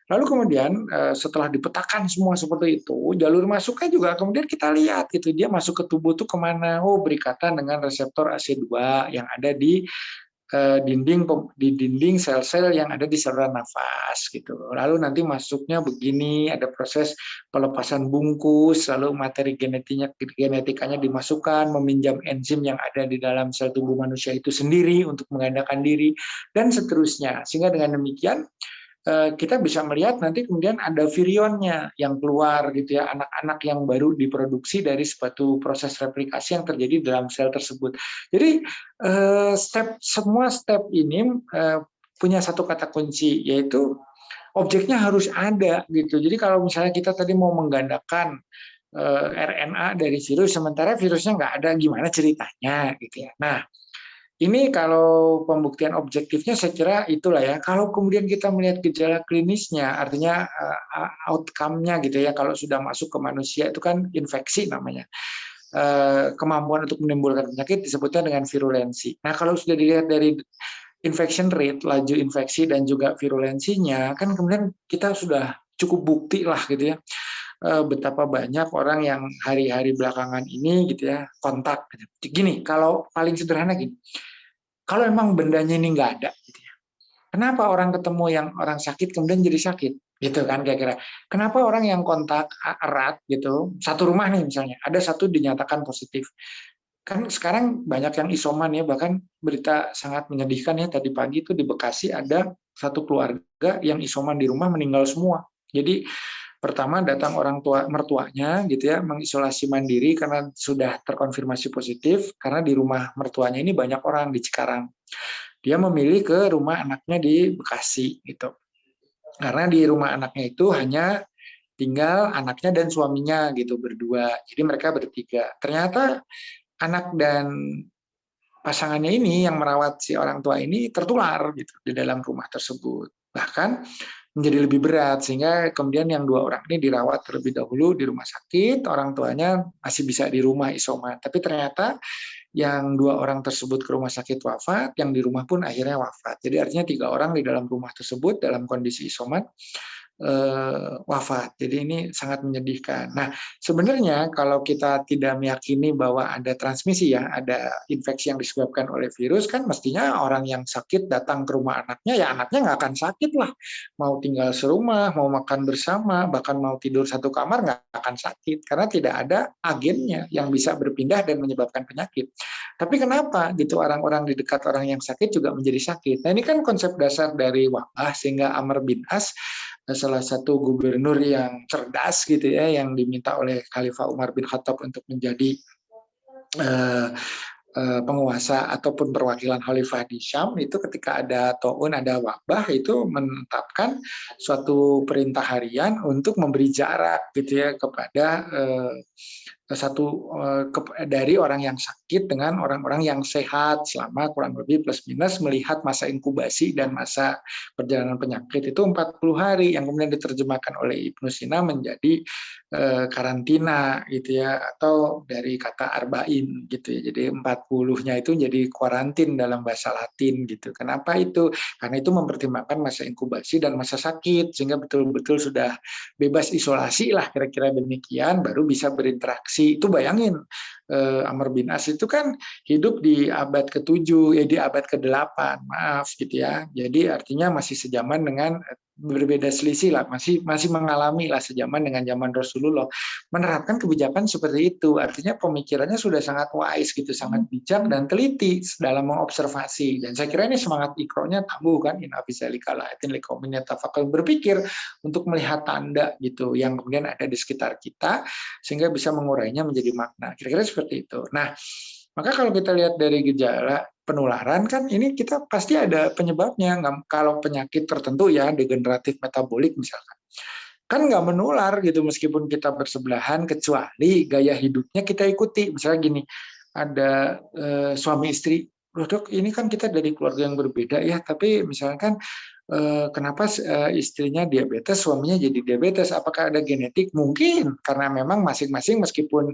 lalu kemudian setelah dipetakan semua seperti itu, jalur masuknya juga kemudian kita lihat gitu, dia masuk ke tubuh tuh kemana? Oh, berikatan dengan reseptor AC2 yang ada di dinding sel-sel yang ada di saluran nafas gitu. Lalu nanti masuknya begini, ada proses pelepasan bungkus, lalu materi genetikanya dimasukkan, meminjam enzim yang ada di dalam sel tubuh manusia itu sendiri untuk menggandakan diri dan seterusnya. Sehingga dengan demikian kita bisa melihat nanti kemudian ada virionnya yang keluar gitu ya, anak-anak yang baru diproduksi dari suatu proses replikasi yang terjadi dalam sel tersebut. Jadi semua step ini punya satu kata kunci, yaitu objeknya harus ada gitu. Jadi kalau misalnya kita tadi mau menggandakan RNA dari virus, sementara virusnya nggak ada, gimana ceritanya gitu ya. Nah, Ini kalau pembuktian objektifnya saya kira itulah ya. Kalau kemudian kita melihat gejala klinisnya, artinya outcome-nya gitu ya, kalau sudah masuk ke manusia itu kan infeksi namanya. Kemampuan untuk menimbulkan penyakit disebutnya dengan virulensi. Nah, kalau sudah dilihat dari infection rate, laju infeksi dan juga virulensinya, kan kemudian kita sudah cukup bukti lah gitu ya, betapa banyak orang yang hari-hari belakangan ini gitu ya kontak. Gini, kalau paling sederhana gini, kalau emang bendanya ini nggak ada, gitu ya, kenapa orang ketemu yang orang sakit kemudian jadi sakit, gitu kan kira-kira? Kenapa orang yang kontak erat gitu, satu rumah nih misalnya, ada satu dinyatakan positif, kan sekarang banyak yang isoman ya, bahkan berita sangat menyedihkan ya tadi pagi itu di Bekasi ada satu keluarga yang isoman di rumah meninggal semua. Jadi pertama datang orang tua mertuanya gitu ya mengisolasi mandiri karena sudah terkonfirmasi positif, karena di rumah mertuanya ini banyak orang di Cikarang. Dia memilih ke rumah anaknya di Bekasi gitu. Karena di rumah anaknya itu hanya tinggal anaknya dan suaminya gitu berdua. Jadi mereka bertiga. Ternyata anak dan pasangannya ini yang merawat si orang tua ini tertular gitu di dalam rumah tersebut. Bahkan menjadi lebih berat sehingga kemudian yang dua orang ini dirawat terlebih dahulu di rumah sakit, orang tuanya masih bisa di rumah isoman. Tapi ternyata yang dua orang tersebut ke rumah sakit wafat, yang di rumah pun akhirnya wafat. Jadi artinya 3 orang di dalam rumah tersebut dalam kondisi isoman wafat. Jadi ini sangat menyedihkan. Nah, sebenarnya kalau kita tidak meyakini bahwa ada transmisi ya, ada infeksi yang disebabkan oleh virus, kan mestinya orang yang sakit datang ke rumah anaknya, ya anaknya nggak akan sakit lah. Mau tinggal serumah, mau makan bersama, bahkan mau tidur satu kamar nggak akan sakit. Karena tidak ada agennya yang bisa berpindah dan menyebabkan penyakit. Tapi kenapa gitu orang-orang di dekat orang yang sakit juga menjadi sakit? Nah ini kan konsep dasar dari wabah, sehingga Amr bin As, salah satu gubernur yang cerdas gitu ya, yang diminta oleh Khalifah Umar bin Khattab untuk menjadi eh, penguasa ataupun perwakilan khalifah di Syam, itu ketika ada taun, ada wabah, itu menetapkan suatu perintah harian untuk memberi jarak gitu ya kepada dari orang yang sakit dengan orang-orang yang sehat selama kurang lebih plus minus, melihat masa inkubasi dan masa perjalanan penyakit itu 40 hari yang kemudian diterjemahkan oleh Ibnu Sina menjadi karantina gitu ya, atau dari kata arba'in gitu ya. Jadi 40-nya itu jadi kuarantin dalam bahasa Latin gitu. Kenapa itu? Karena itu mempertimbangkan masa inkubasi dan masa sakit sehingga betul-betul sudah bebas isolasi lah kira-kira demikian, baru bisa berinteraksi. Itu bayangin, Amr bin As itu kan hidup di abad ke-7, ya di abad ke-8, maaf gitu ya. Jadi artinya masih sejaman dengan, berbeda selisih lah, masih mengalami lah sejaman dengan zaman Rasulullah. Menerapkan kebijakan seperti itu, artinya pemikirannya sudah sangat wise gitu, sangat bijak dan teliti dalam mengobservasi. Dan saya kira ini semangat ikronya tumbuh kan, in afizalika laayatin liqaumin yatafakkarun, berpikir untuk melihat tanda gitu yang kemudian ada di sekitar kita sehingga bisa mengurainya menjadi makna. Kira-kira seperti itu. Nah, maka kalau kita lihat dari gejala penularan kan ini kita pasti ada penyebabnya. Kalau penyakit tertentu ya degeneratif metabolik misalkan, kan nggak menular gitu meskipun kita bersebelahan, kecuali gaya hidupnya kita ikuti. Misalnya gini, ada suami istri, loh dok ini kan kita dari keluarga yang berbeda ya, tapi misalkan kenapa istrinya diabetes, suaminya jadi diabetes? Apakah ada genetik? Mungkin karena memang masing-masing meskipun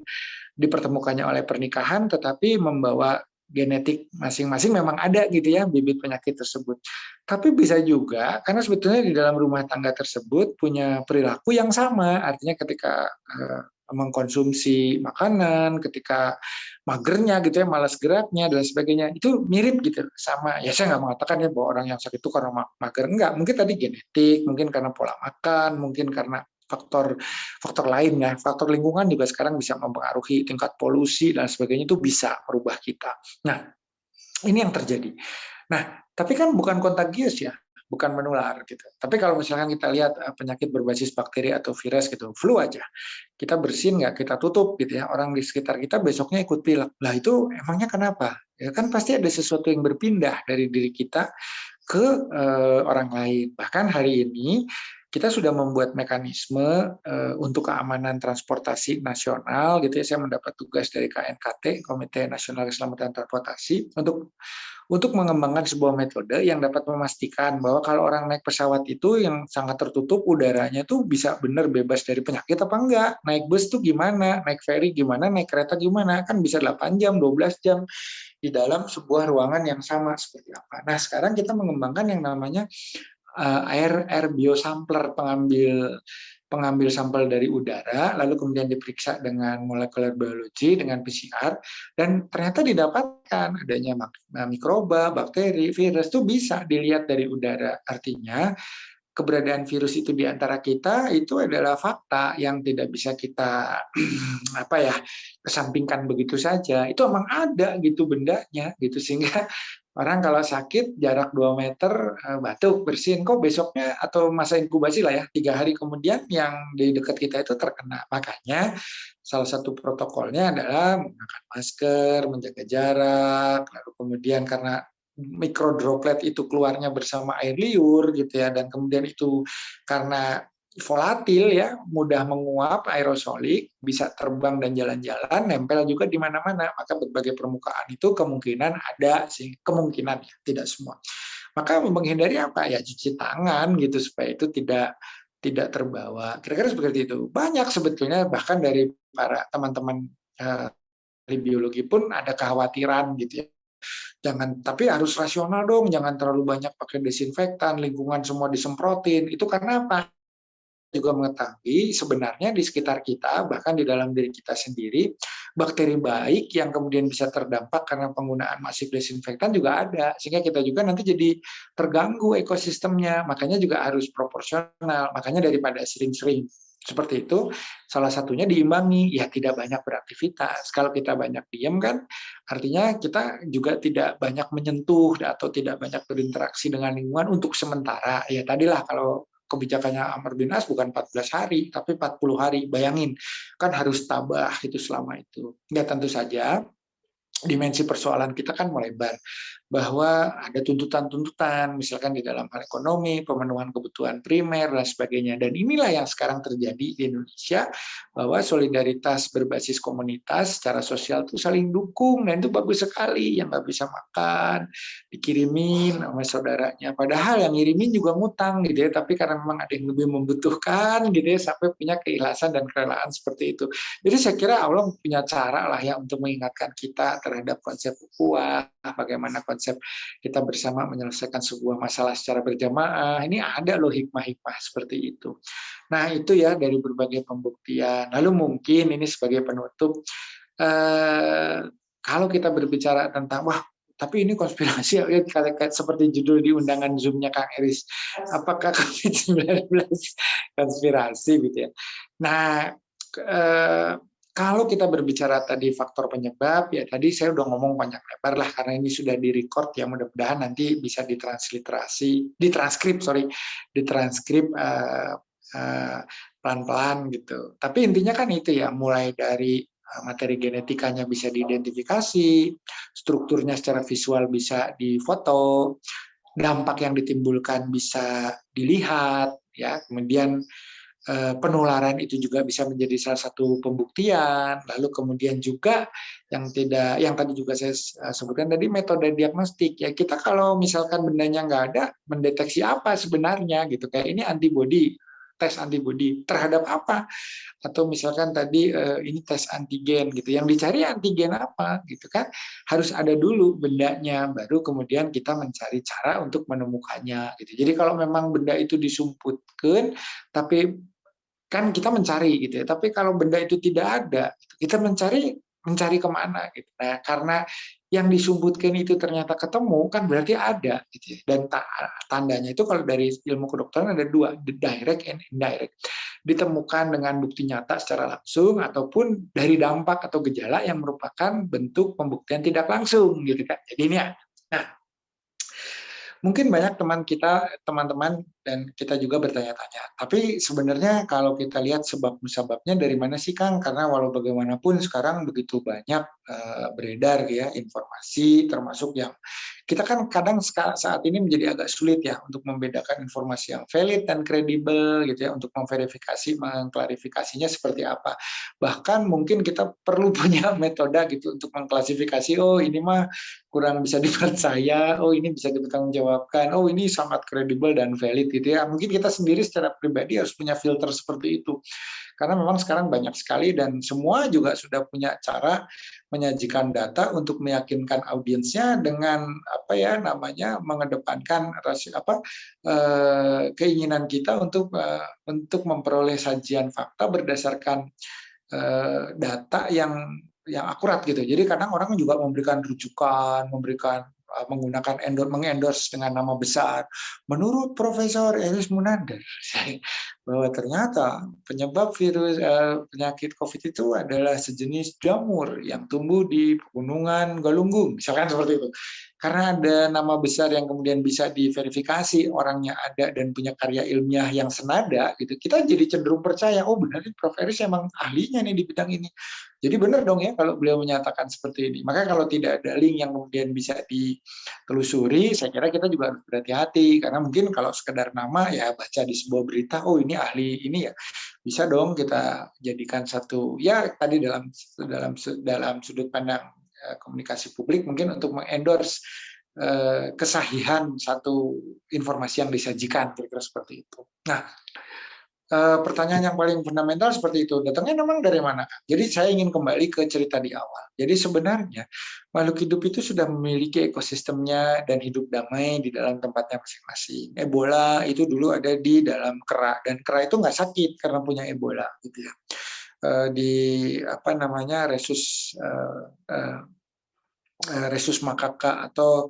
dipertemukannya oleh pernikahan, tetapi membawa genetik masing-masing memang ada gitu ya bibit penyakit tersebut. Tapi bisa juga karena sebetulnya di dalam rumah tangga tersebut punya perilaku yang sama, artinya ketika mengkonsumsi makanan, ketika magernya gitu ya, malas geraknya dan sebagainya, itu mirip gitu sama. Ya saya nggak mengatakan ya bahwa orang yang sakit itu karena mager, enggak. Mungkin tadi genetik, mungkin karena pola makan, mungkin karena faktor faktor lain ya, faktor lingkungan juga sekarang bisa mempengaruhi tingkat polusi dan sebagainya, itu bisa merubah kita. Nah, ini yang terjadi. Nah, tapi kan bukan kontagius ya, bukan menular gitu. Tapi kalau misalkan kita lihat penyakit berbasis bakteri atau virus gitu, flu aja, kita bersin nggak, kita tutup gitu ya, orang di sekitar kita besoknya ikut pilek. Lah itu emangnya kenapa? Ya kan pasti ada sesuatu yang berpindah dari diri kita ke orang lain. Bahkan hari ini kita sudah membuat mekanisme untuk keamanan transportasi nasional gitu ya. Saya mendapat tugas dari KNKT, Komite Nasional Keselamatan Transportasi, untuk mengembangkan sebuah metode yang dapat memastikan bahwa kalau orang naik pesawat itu yang sangat tertutup udaranya tuh bisa benar bebas dari penyakit apa enggak. Naik bus tuh gimana, naik ferry gimana, naik kereta gimana, kan bisa 8 jam, 12 jam di dalam sebuah ruangan yang sama seperti apa. Nah, sekarang kita mengembangkan yang namanya air biosampler, pengambil sampel dari udara, lalu kemudian diperiksa dengan molekuler biologi, dengan PCR, dan ternyata didapatkan adanya mikroba, bakteri, virus, itu bisa dilihat dari udara. Artinya, keberadaan virus itu di antara kita itu adalah fakta yang tidak bisa kita apa ya kesampingkan begitu saja. Itu emang ada gitu bendanya gitu, sehingga orang kalau sakit jarak 2 meter batuk bersin kok besoknya atau masa inkubasi lah ya 3 hari kemudian yang di dekat kita itu terkena. Makanya salah satu protokolnya adalah menggunakan masker, menjaga jarak, lalu kemudian karena mikrodroplet itu keluarnya bersama air liur gitu ya, dan kemudian itu karena volatil ya, mudah menguap, aerosolik, bisa terbang dan jalan-jalan, nempel juga di mana-mana. Maka berbagai permukaan itu kemungkinan ada sih, kemungkinan ya, tidak semua. Maka menghindari apa ya, cuci tangan gitu supaya itu tidak terbawa. Kira-kira seperti itu. Banyak sebetulnya bahkan dari para teman-teman dari biologi pun ada kekhawatiran gitu ya. Jangan, tapi harus rasional dong, jangan terlalu banyak pakai desinfektan, lingkungan semua disemprotin. Itu karena apa? Juga mengetahui sebenarnya di sekitar kita, bahkan di dalam diri kita sendiri, bakteri baik yang kemudian bisa terdampak karena penggunaan masif desinfektan juga ada, sehingga kita juga nanti jadi terganggu ekosistemnya. Makanya juga harus proporsional. Makanya daripada sering-sering seperti itu, salah satunya diimbangi, ya tidak banyak beraktivitas. Kalau kita banyak diam kan, artinya kita juga tidak banyak menyentuh atau tidak banyak berinteraksi dengan lingkungan untuk sementara. Ya tadilah kalau kebijakannya Amr bin As bukan 14 hari, tapi 40 hari. Bayangin, kan harus tabah itu selama itu. Ya tentu saja, dimensi persoalan kita kan melebar, bahwa ada tuntutan-tuntutan, misalkan di dalam hal ekonomi, pemenuhan kebutuhan primer, dan sebagainya. Dan inilah yang sekarang terjadi di Indonesia, bahwa solidaritas berbasis komunitas secara sosial itu saling dukung, dan itu bagus sekali. Yang nggak bisa makan, dikirimin sama saudaranya. Padahal yang ngirimin juga ngutang gitu ya, tapi karena memang ada yang lebih membutuhkan gitu ya, sampai punya keikhlasan dan kerelaan seperti itu. Jadi saya kira Allah punya cara lah ya untuk mengingatkan kita terhadap konsep ukhuwah, bagaimana konsep kita bersama menyelesaikan sebuah masalah secara berjamaah. Ini ada loh hikmah-hikmah seperti itu. Nah itu ya dari berbagai pembuktian. Lalu mungkin ini sebagai penutup, kalau kita berbicara tentang, wah tapi ini konspirasi ya, seperti judul di undangan Zoom-nya Kang Eris, apakah COVID-19 konspirasi gitu ya. Nah, kalau kita berbicara tadi faktor penyebab, ya tadi saya udah ngomong banyak lebar lah, karena ini sudah di-record ya, mudah-mudahan nanti bisa ditranskrip pelan-pelan gitu. Tapi intinya kan itu ya, mulai dari materi genetikanya bisa diidentifikasi, strukturnya secara visual bisa difoto, dampak yang ditimbulkan bisa dilihat, ya, kemudian penularan itu juga bisa menjadi salah satu pembuktian. Lalu kemudian juga yang tadi juga saya sebutkan tadi, metode diagnostik ya, kita kalau misalkan bendanya nggak ada, mendeteksi apa sebenarnya gitu, kayak ini antibodi, tes antibodi terhadap apa, atau misalkan tadi ini tes antigen gitu, yang dicari antigen apa gitu kan, harus ada dulu bendanya, baru kemudian kita mencari cara untuk menemukannya gitu. Jadi kalau memang benda itu disumputkan, tapi kan kita mencari gitu ya, tapi kalau benda itu tidak ada, kita mencari kemana gitu. Nah, karena yang disumbutkan itu ternyata ketemu, kan berarti ada gitu ya. Dan tandanya itu kalau dari ilmu kedokteran ada dua, the direct and indirect. Ditemukan dengan bukti nyata secara langsung, ataupun dari dampak atau gejala yang merupakan bentuk pembuktian tidak langsung gitu kan. Jadi ini ya. Nah, mungkin banyak teman-teman dan kita juga bertanya-tanya. Tapi sebenarnya kalau kita lihat sebab-musababnya dari mana sih Kang? Karena walau bagaimanapun sekarang begitu banyak beredar ya informasi, termasuk yang kita kan kadang saat ini menjadi agak sulit ya untuk membedakan informasi yang valid dan kredibel gitu ya, untuk memverifikasi, mengklarifikasinya seperti apa. Bahkan mungkin kita perlu punya metode gitu untuk mengklasifikasi, oh ini mah kurang bisa dipercaya, oh ini bisa dipertanggungjawabkan, oh ini sangat kredibel dan valid gitu ya. Mungkin kita sendiri secara pribadi harus punya filter seperti itu. Karena memang sekarang banyak sekali dan semua juga sudah punya cara menyajikan data untuk meyakinkan audiensnya dengan apa ya namanya mengedepankan keinginan kita untuk memperoleh sajian fakta berdasarkan data yang akurat gitu. Jadi kadang orang juga memberikan rujukan, menggunakan mengendorse dengan nama besar. Menurut Profesor Elis Munandar, bahwa ternyata penyebab penyakit COVID itu adalah sejenis jamur yang tumbuh di pegunungan Galunggung, misalkan seperti itu. Karena ada nama besar yang kemudian bisa diverifikasi, orangnya ada dan punya karya ilmiah yang senada, gitu. Kita jadi cenderung percaya, oh benar nih Prof. Eris emang ahlinya nih di bidang ini. Jadi benar dong ya kalau beliau menyatakan seperti ini. Maka kalau tidak ada link yang kemudian bisa ditelusuri, saya kira kita juga harus berhati-hati. Karena mungkin kalau sekedar nama ya baca di sebuah berita, oh ini ahli ini ya, bisa dong kita jadikan satu ya tadi dalam sudut pandang komunikasi publik mungkin untuk mengendorse kesahihan satu informasi yang disajikan, kira-kira seperti itu. Nah, pertanyaan yang paling fundamental seperti itu, datangnya memang dari mana? Jadi saya ingin kembali ke cerita di awal. Jadi sebenarnya makhluk hidup itu sudah memiliki ekosistemnya dan hidup damai di dalam tempatnya masing-masing. Ebola itu dulu ada di dalam kera, dan kera itu nggak sakit karena punya Ebola, gitu ya. Di apa namanya Rhesus macaca atau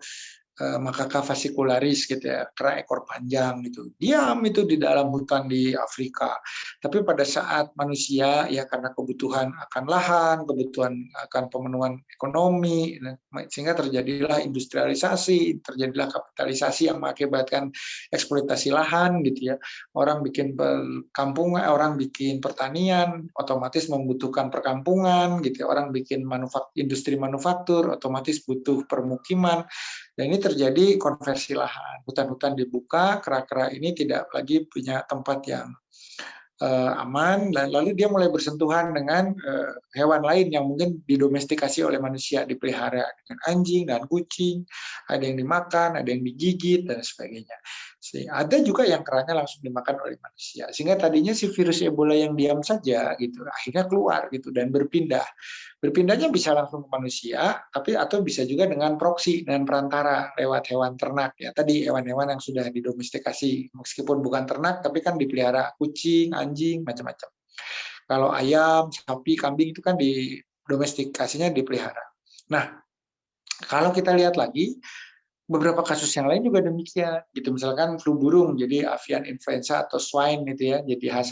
Macaca fascicularis gitu ya, kera ekor panjang gitu. Diam itu di dalam hutan di Afrika. Tapi pada saat manusia ya karena kebutuhan akan lahan, kebutuhan akan pemenuhan ekonomi, sehingga terjadilah industrialisasi, terjadilah kapitalisasi yang mengakibatkan eksploitasi lahan gitu ya. Orang bikin perkampungan, orang bikin pertanian, otomatis membutuhkan perkampungan gitu ya. Orang bikin industri manufaktur, otomatis butuh permukiman. Dan ini terjadi konversi lahan. Hutan-hutan dibuka, kera-kera ini tidak lagi punya tempat yang aman, dan lalu dia mulai bersentuhan dengan hewan lain yang mungkin didomestikasi oleh manusia, dipelihara dengan anjing dan kucing, ada yang dimakan, ada yang digigit, dan sebagainya. Ada juga yang keranya langsung dimakan oleh manusia. Sehingga tadinya si virus Ebola yang diam saja, gitu, akhirnya keluar gitu dan berpindah. Berpindahnya bisa langsung ke manusia, tapi atau bisa juga dengan proksi, dengan perantara lewat hewan ternak ya. Tadi hewan-hewan yang sudah didomestikasi, meskipun bukan ternak, tapi kan dipelihara kucing, anjing, macam-macam. Kalau ayam, sapi, kambing itu kan didomestikasinya dipelihara. Nah, kalau kita lihat lagi, beberapa kasus yang lain juga demikian. Gitu misalkan flu burung, jadi avian influenza atau swine gitu ya, jadi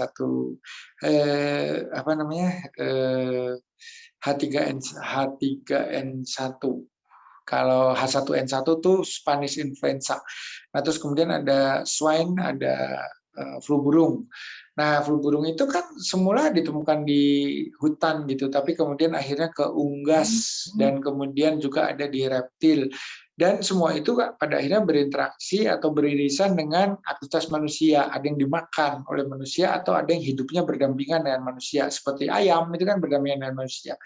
H3N1. Kalau H1N1 tuh Spanish influenza. Nah, terus kemudian ada swine, ada flu burung. Nah, flu burung itu kan semula ditemukan di hutan gitu, tapi kemudian akhirnya ke unggas dan kemudian juga ada di reptil. Dan semua itu pada akhirnya berinteraksi atau beririsan dengan aktivitas manusia. Ada yang dimakan oleh manusia atau ada yang hidupnya berdampingan dengan manusia. Seperti ayam itu kan berdampingan dengan manusia.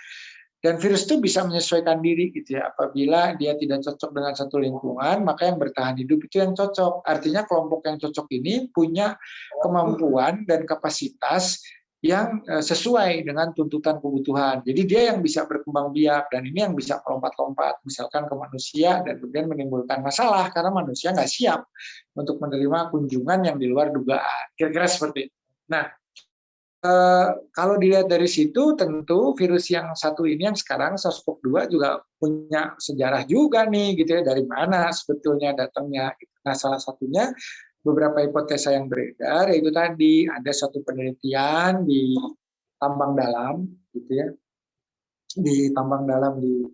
Dan virus itu bisa menyesuaikan diri gitu ya. Apabila dia tidak cocok dengan satu lingkungan, maka yang bertahan hidup itu yang cocok. Artinya kelompok yang cocok ini punya kemampuan dan kapasitas yang sesuai dengan tuntutan kebutuhan. Jadi dia yang bisa berkembang biak dan ini yang bisa melompat-lompat misalkan ke manusia dan kemudian menimbulkan masalah karena manusia nggak siap untuk menerima kunjungan yang di luar dugaan. Kira-kira seperti itu. Nah, kalau dilihat dari situ, tentu virus yang satu ini yang sekarang SARS-CoV-2 juga punya sejarah juga nih, gitu ya, dari mana sebetulnya datangnya. Nah, salah satunya beberapa hipotesa yang beredar, yaitu tadi ada satu penelitian di tambang dalam, gitu ya, di tambang dalam di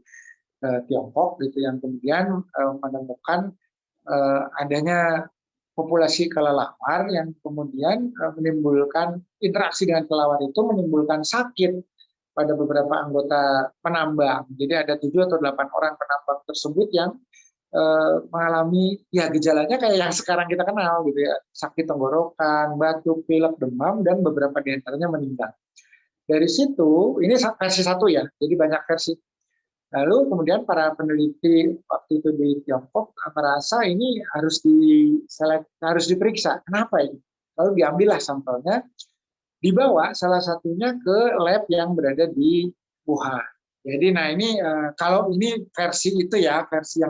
Tiongkok, gitu, yang kemudian menemukan adanya populasi kelelawar yang kemudian menimbulkan interaksi dengan kelelawar itu menimbulkan sakit pada beberapa anggota penambang. Jadi ada 7 atau 8 orang penambang tersebut yang mengalami ya gejalanya kayak yang sekarang kita kenal gitu ya, sakit tenggorokan, batuk, pilek, demam, dan beberapa di antaranya meninggal. Dari situ, ini versi 1 ya, jadi banyak versi. Lalu kemudian para peneliti waktu itu di Tiongkok merasa ini harus diperiksa. Kenapa ini? Lalu diambillah sampelnya, dibawa salah satunya ke lab yang berada di Wuhan. Jadi nah ini kalau ini versi itu ya, versi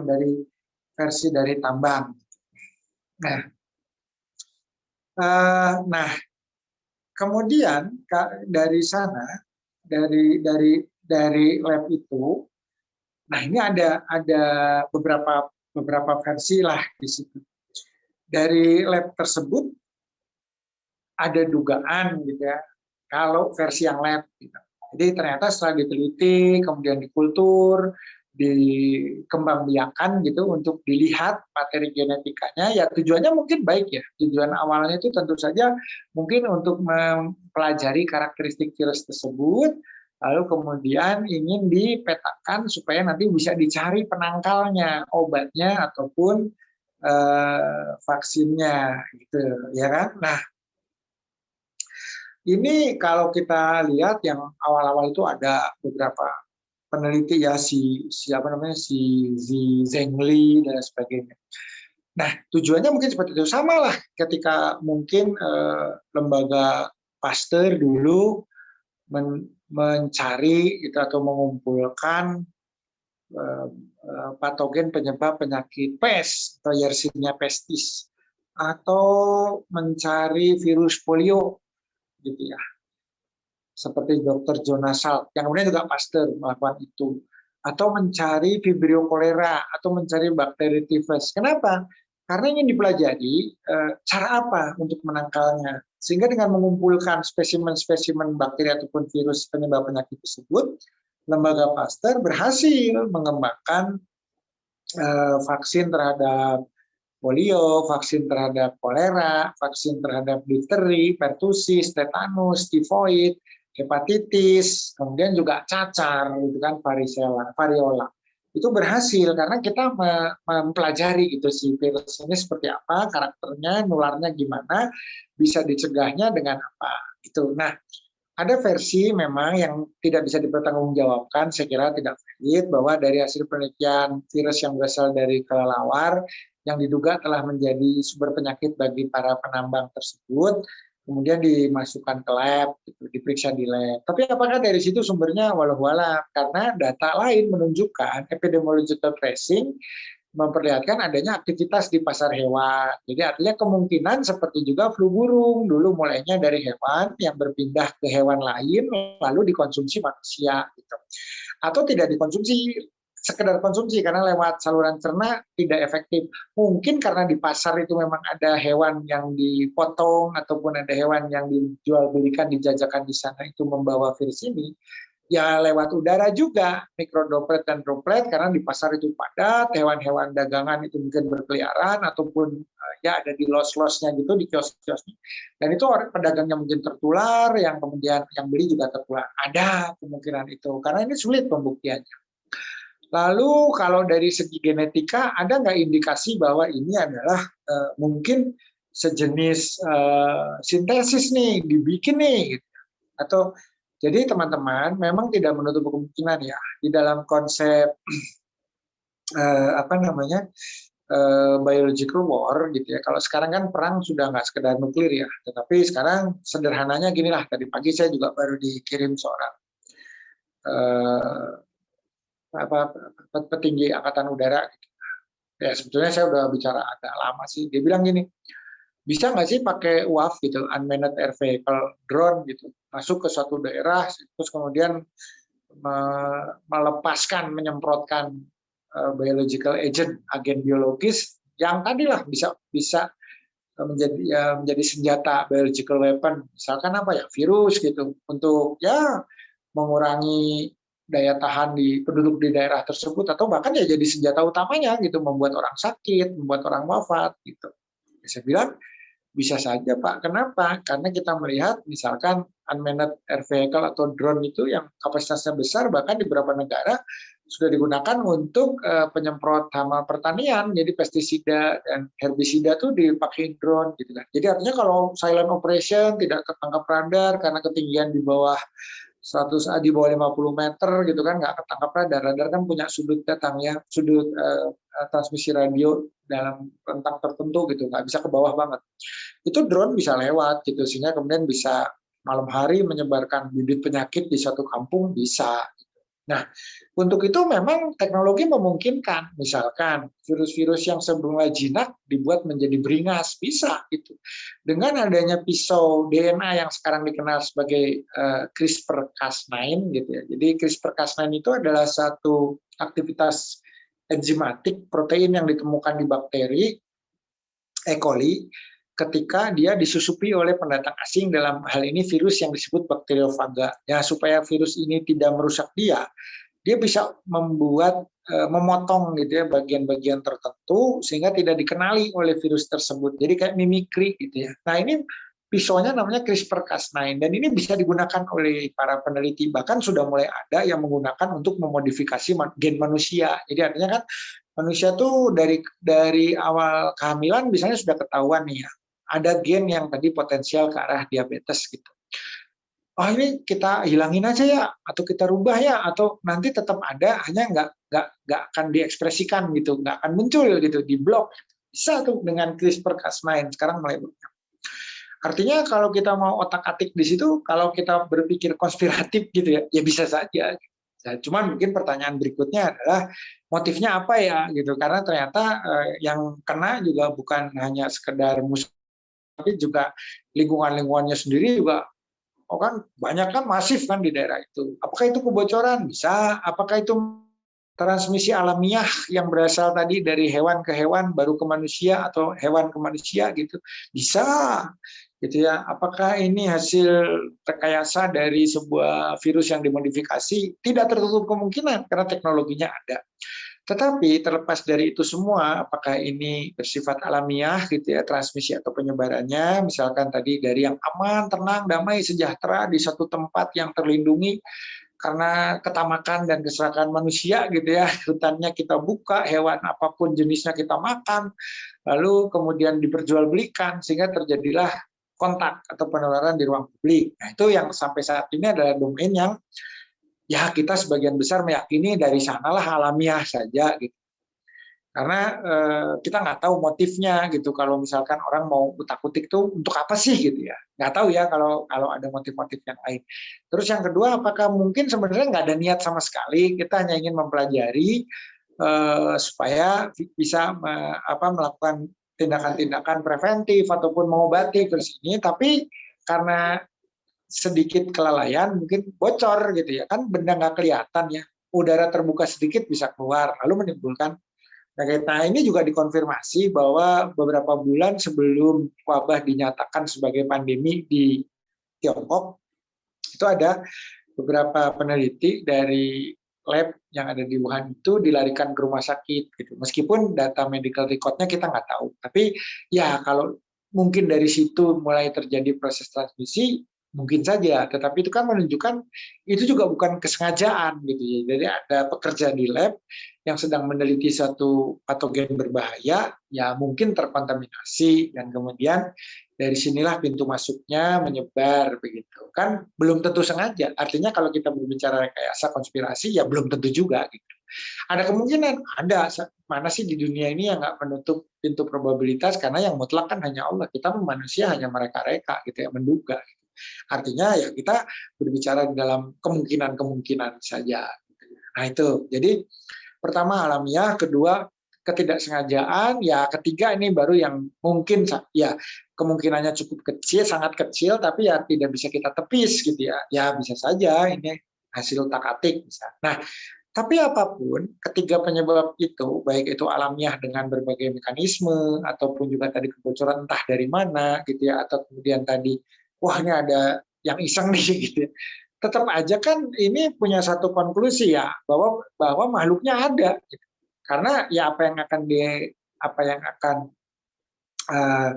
dari tambang. Nah, kemudian dari sana dari lab itu, nah ini ada beberapa versi lah di situ. Dari lab tersebut ada dugaan gitu ya, kalau versi yang lab gitu. Jadi ternyata setelah diteliti, kemudian dikultur, dikembangbiakan gitu untuk dilihat materi genetikanya, ya tujuannya mungkin baik ya. Tujuan awalnya itu tentu saja mungkin untuk mempelajari karakteristik virus tersebut, lalu kemudian ingin dipetakan supaya nanti bisa dicari penangkalnya, obatnya ataupun vaksinnya gitu ya kan. Nah, ini kalau kita lihat yang awal-awal itu ada beberapa peneliti ya si Zhengli dan sebagainya. Nah, tujuannya mungkin seperti itu, sama lah ketika mungkin lembaga Pasteur dulu mencari gitu, atau mengumpulkan patogen penyebab penyakit pes atau Yersinia pestis, atau mencari virus polio gitu ya, seperti Dr. Jonas Salk, yang kemudian juga Pasteur melakukan itu, atau mencari Vibrio cholera, atau mencari bakteri tifus. Kenapa? Karena ingin dipelajari cara apa untuk menangkalnya. Sehingga dengan mengumpulkan spesimen-spesimen bakteri ataupun virus penyebab penyakit tersebut, lembaga Pasteur berhasil mengembangkan vaksin terhadap polio, vaksin terhadap kolera, vaksin terhadap difteri, pertusis, tetanus, tifoid, hepatitis, kemudian juga cacar, gitu kan, variola. Itu berhasil karena kita mempelajari gitu si virus ini seperti apa, karakternya, nularnya gimana, bisa dicegahnya dengan apa. Gitu. Nah, ada versi memang yang tidak bisa dipertanggungjawabkan, saya kira tidak valid, bahwa dari hasil penelitian virus yang berasal dari kelelawar yang diduga telah menjadi sumber penyakit bagi para penambang tersebut, kemudian dimasukkan ke lab, gitu, diperiksa di lab. Tapi apakah dari situ sumbernya walau-walau? Karena data lain menunjukkan epidemiological tracing memperlihatkan adanya aktivitas di pasar hewan. Jadi artinya kemungkinan seperti juga flu burung, dulu mulainya dari hewan yang berpindah ke hewan lain lalu dikonsumsi manusia gitu. Atau tidak dikonsumsi, sekedar konsumsi karena lewat saluran cerna tidak efektif. Mungkin karena di pasar itu memang ada hewan yang dipotong ataupun ada hewan yang dijual belikan, dijajakan di sana itu membawa virus ini. Ya lewat udara juga, mikrodroplet dan droplet, karena di pasar itu padat, hewan-hewan dagangan itu mungkin berkeliaran, ataupun ya ada di los-losnya gitu, di kios-kiosnya. Dan itu orang pedagangnya mungkin tertular, yang kemudian yang beli juga tertular. Ada kemungkinan itu, karena ini sulit pembuktiannya. Lalu kalau dari segi genetika, ada nggak indikasi bahwa ini adalah mungkin sejenis sintesis nih, dibikin nih, gitu. Atau jadi teman-teman memang tidak menutup kemungkinan ya di dalam konsep biological war gitu ya. Kalau sekarang kan perang sudah nggak sekedar nuklir ya, tetapi sekarang sederhananya gini lah. Tadi pagi saya juga baru dikirim seorang petinggi angkatan udara. Gitu. Ya sebetulnya saya udah bicara agak lama sih. Dia bilang gini, bisa nggak sih pakai UAV gitu, unmanned air vehicle, drone gitu, masuk ke suatu daerah, terus kemudian melepaskan, menyemprotkan biological agent, agen biologis yang tadilah bisa menjadi senjata biological weapon, misalkan apa ya, virus gitu, untuk ya mengurangi daya tahan di penduduk di daerah tersebut, atau bahkan ya jadi senjata utamanya gitu, membuat orang sakit, membuat orang wafat gitu. Saya bilang, bisa saja Pak. Kenapa? Karena kita melihat misalkan unmanned air vehicle atau drone itu yang kapasitasnya besar, bahkan di beberapa negara sudah digunakan untuk penyemprot hama pertanian. Jadi pestisida dan herbisida tuh dipakai drone gitu kan. Jadi artinya kalau silent operation tidak ketangkap radar karena ketinggian di bawah 100 di bawah 50 meter gitu kan, nggak ketangkap radar. Radar kan punya sudut datangnya, sudut transmisi radio dalam rentang tertentu gitu, nggak bisa ke bawah banget. Itu drone bisa lewat gitu, sehingga kemudian bisa malam hari menyebarkan bibit penyakit di satu kampung bisa. Nah, untuk itu memang teknologi memungkinkan, misalkan virus-virus yang sebelumnya jinak dibuat menjadi beringas, bisa gitu. Dengan adanya pisau DNA yang sekarang dikenal sebagai CRISPR-Cas9 gitu ya. Jadi CRISPR-Cas9 itu adalah satu aktivitas enzimatik protein yang ditemukan di bakteri E. coli ketika dia disusupi oleh pendatang asing, dalam hal ini virus yang disebut bakteriofaga. Ya, supaya virus ini tidak merusak dia bisa membuat memotong gitu ya bagian-bagian tertentu sehingga tidak dikenali oleh virus tersebut. Jadi kayak mimikri gitu ya. Nah, ini pisaunya namanya CRISPR-Cas9 dan ini bisa digunakan oleh para peneliti, bahkan sudah mulai ada yang menggunakan untuk memodifikasi gen manusia. Jadi artinya kan manusia tuh dari awal kehamilan misalnya sudah ketahuan nih ya, ada gen yang tadi potensial ke arah diabetes gitu. Oh, ini kita hilangin aja ya, atau kita rubah ya, atau nanti tetap ada, hanya nggak akan diekspresikan gitu, nggak akan muncul gitu, di blok. Bisa tuh dengan CRISPR-Cas9 sekarang mulai banyak. Artinya kalau kita mau otak-atik di situ, kalau kita berpikir konspiratif gitu ya, ya bisa saja. Nah, cuman mungkin pertanyaan berikutnya adalah motifnya apa ya gitu, karena ternyata yang kena juga bukan hanya sekedar musuh, tapi juga lingkungan-lingkungannya sendiri juga. Oh kan banyak kan masif kan di daerah itu. Apakah itu kebocoran? Bisa. Apakah itu transmisi alamiah yang berasal tadi dari hewan ke hewan baru ke manusia atau hewan ke manusia gitu? Bisa. Gitu ya. Apakah ini hasil rekayasa dari sebuah virus yang dimodifikasi? Tidak tertutup kemungkinan karena teknologinya ada. Tetapi terlepas dari itu semua, apakah ini bersifat alamiah gitu ya, transmisi atau penyebarannya, misalkan tadi dari yang aman, tenang, damai, sejahtera di satu tempat yang terlindungi karena ketamakan dan keserakahan manusia gitu ya, hutannya kita buka, hewan apapun jenisnya kita makan, lalu kemudian diperjualbelikan sehingga terjadilah kontak atau penularan di ruang publik. Nah, itu yang sampai saat ini adalah domain yang ya kita sebagian besar meyakini dari sanalah alamiah saja gitu. Karena kita nggak tahu motifnya gitu. Kalau misalkan orang mau utak-utik tuh untuk apa sih gitu ya? Nggak tahu ya kalau ada motif-motif yang lain. Terus yang kedua, apakah mungkin sebenarnya nggak ada niat sama sekali? Kita hanya ingin mempelajari supaya bisa melakukan tindakan-tindakan preventif ataupun mengobati virus ini. Tapi karena sedikit kelalaian mungkin bocor gitu ya, kan benda nggak kelihatan ya, udara terbuka sedikit bisa keluar lalu menimbulkan penyakit. Nah, ini juga dikonfirmasi bahwa beberapa bulan sebelum wabah dinyatakan sebagai pandemi di Tiongkok, itu ada beberapa peneliti dari lab yang ada di Wuhan itu dilarikan ke rumah sakit gitu. Meskipun data medical record-nya kita nggak tahu, tapi ya kalau mungkin dari situ mulai terjadi proses transmisi, mungkin saja, tetapi itu kan menunjukkan itu juga bukan kesengajaan gitu ya. Jadi ada pekerja di lab yang sedang meneliti satu patogen berbahaya, ya mungkin terkontaminasi dan kemudian dari sinilah pintu masuknya menyebar begitu. Kan belum tentu sengaja. Artinya kalau kita berbicara rekayasa konspirasi ya belum tentu juga gitu. Ada kemungkinan, ada. Mana sih di dunia ini yang nggak menutup pintu probabilitas, karena yang mutlak kan hanya Allah. Kita manusia hanya mereka-reka gitu ya, menduga. Artinya ya kita berbicara dalam kemungkinan-kemungkinan saja. Nah itu, jadi pertama alamiah, kedua ketidaksengajaan, ya ketiga ini baru yang mungkin ya kemungkinannya cukup kecil, sangat kecil, tapi ya tidak bisa kita tepis gitu ya. Ya bisa saja ini hasil otak-atik bisa. Nah, tapi apapun, ketiga penyebab itu, baik itu alamiah dengan berbagai mekanisme, ataupun juga tadi kebocoran entah dari mana, gitu ya, atau kemudian tadi, wah ini ada yang iseng nih, gitu ya. Tetap aja kan ini punya satu konklusi ya, bahwa makhluknya ada. Gitu. Karena ya apa yang akan eh,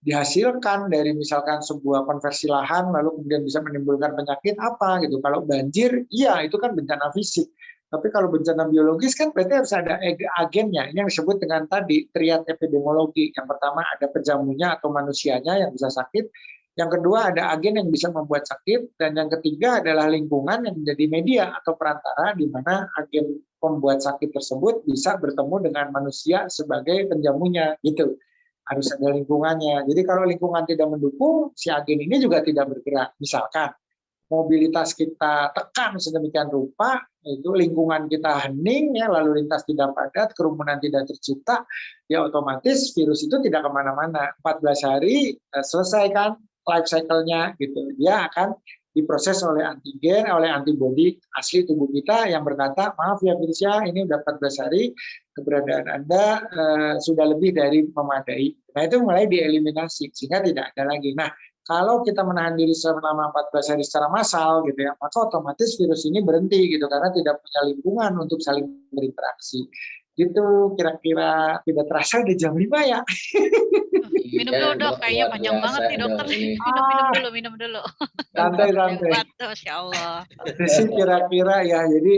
dihasilkan dari misalkan sebuah konversi lahan lalu kemudian bisa menimbulkan penyakit apa gitu. Kalau banjir, iya itu kan bencana fisik. Tapi kalau bencana biologis kan berarti harus ada agennya. Ini yang disebut dengan tadi triad epidemiologi. Yang pertama ada penjamunya atau manusianya yang bisa sakit. Yang kedua ada agen yang bisa membuat sakit. Dan yang ketiga adalah lingkungan yang menjadi media atau perantara di mana agen pembuat sakit tersebut bisa bertemu dengan manusia sebagai penjamunya gitu. Harus ada lingkungannya. Jadi kalau lingkungan tidak mendukung, si agen ini juga tidak bergerak. Misalkan mobilitas kita tekan sedemikian rupa, itu lingkungan kita hening, ya lalu lintas tidak padat, kerumunan tidak tercipta, ya otomatis virus itu tidak kemana-mana. 14 hari selesai kan life cycle-nya gitu. Dia akan diproses oleh antigen, oleh antibodi asli tubuh kita yang berkata, maaf ya virus ya, ini udah 14 hari, keberadaan Anda sudah lebih dari memadai. Nah itu mulai dieliminasi, sehingga tidak ada lagi. Nah kalau kita menahan diri selama 14 hari secara massal gitu ya, maka otomatis virus ini berhenti gitu karena tidak punya lingkungan untuk saling berinteraksi. Gitu kira-kira. Tidak terasa udah jam 5 ya. Minum dulu dok, kayaknya luar panjang banget biasa nih dokter. dok ini. Minum dulu. Santai-santai. Hebat, Masya Allah. Itu sih kira-kira ya. Jadi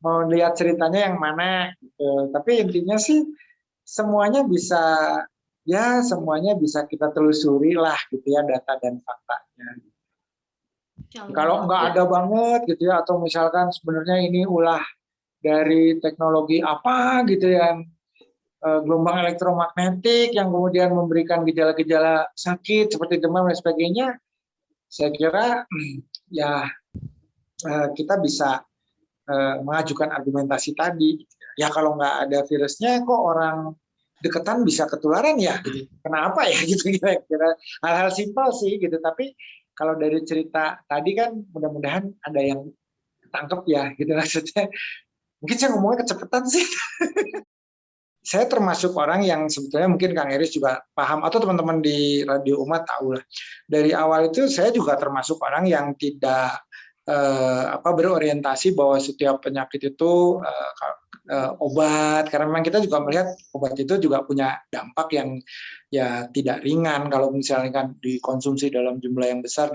mau lihat ceritanya yang mana gitu. Tapi intinya sih semuanya bisa, ya semuanya bisa kita telusuri lah gitu ya data dan faktanya. Kalau nggak ada banget gitu ya, atau misalkan sebenarnya ini ulah dari teknologi apa gitu yang gelombang elektromagnetik yang kemudian memberikan gejala-gejala sakit seperti demam dan sebagainya, saya kira ya kita bisa mengajukan argumentasi tadi. Ya kalau nggak ada virusnya kok orang deketan bisa ketularan ya gitu. Kenapa ya gitu kira-kira. Hal-hal simpel sih gitu, tapi kalau dari cerita tadi kan mudah-mudahan ada yang tangkep ya gitu maksudnya. Mungkin saya ngomongnya kecepatan sih. Saya termasuk orang yang sebetulnya mungkin Kang Eris juga paham atau teman-teman di Radio Umat tahu lah. Dari awal itu saya juga termasuk orang yang tidak berorientasi bahwa setiap penyakit itu obat, karena memang kita juga melihat obat itu juga punya dampak yang ya tidak ringan kalau misalnya kan dikonsumsi dalam jumlah yang besar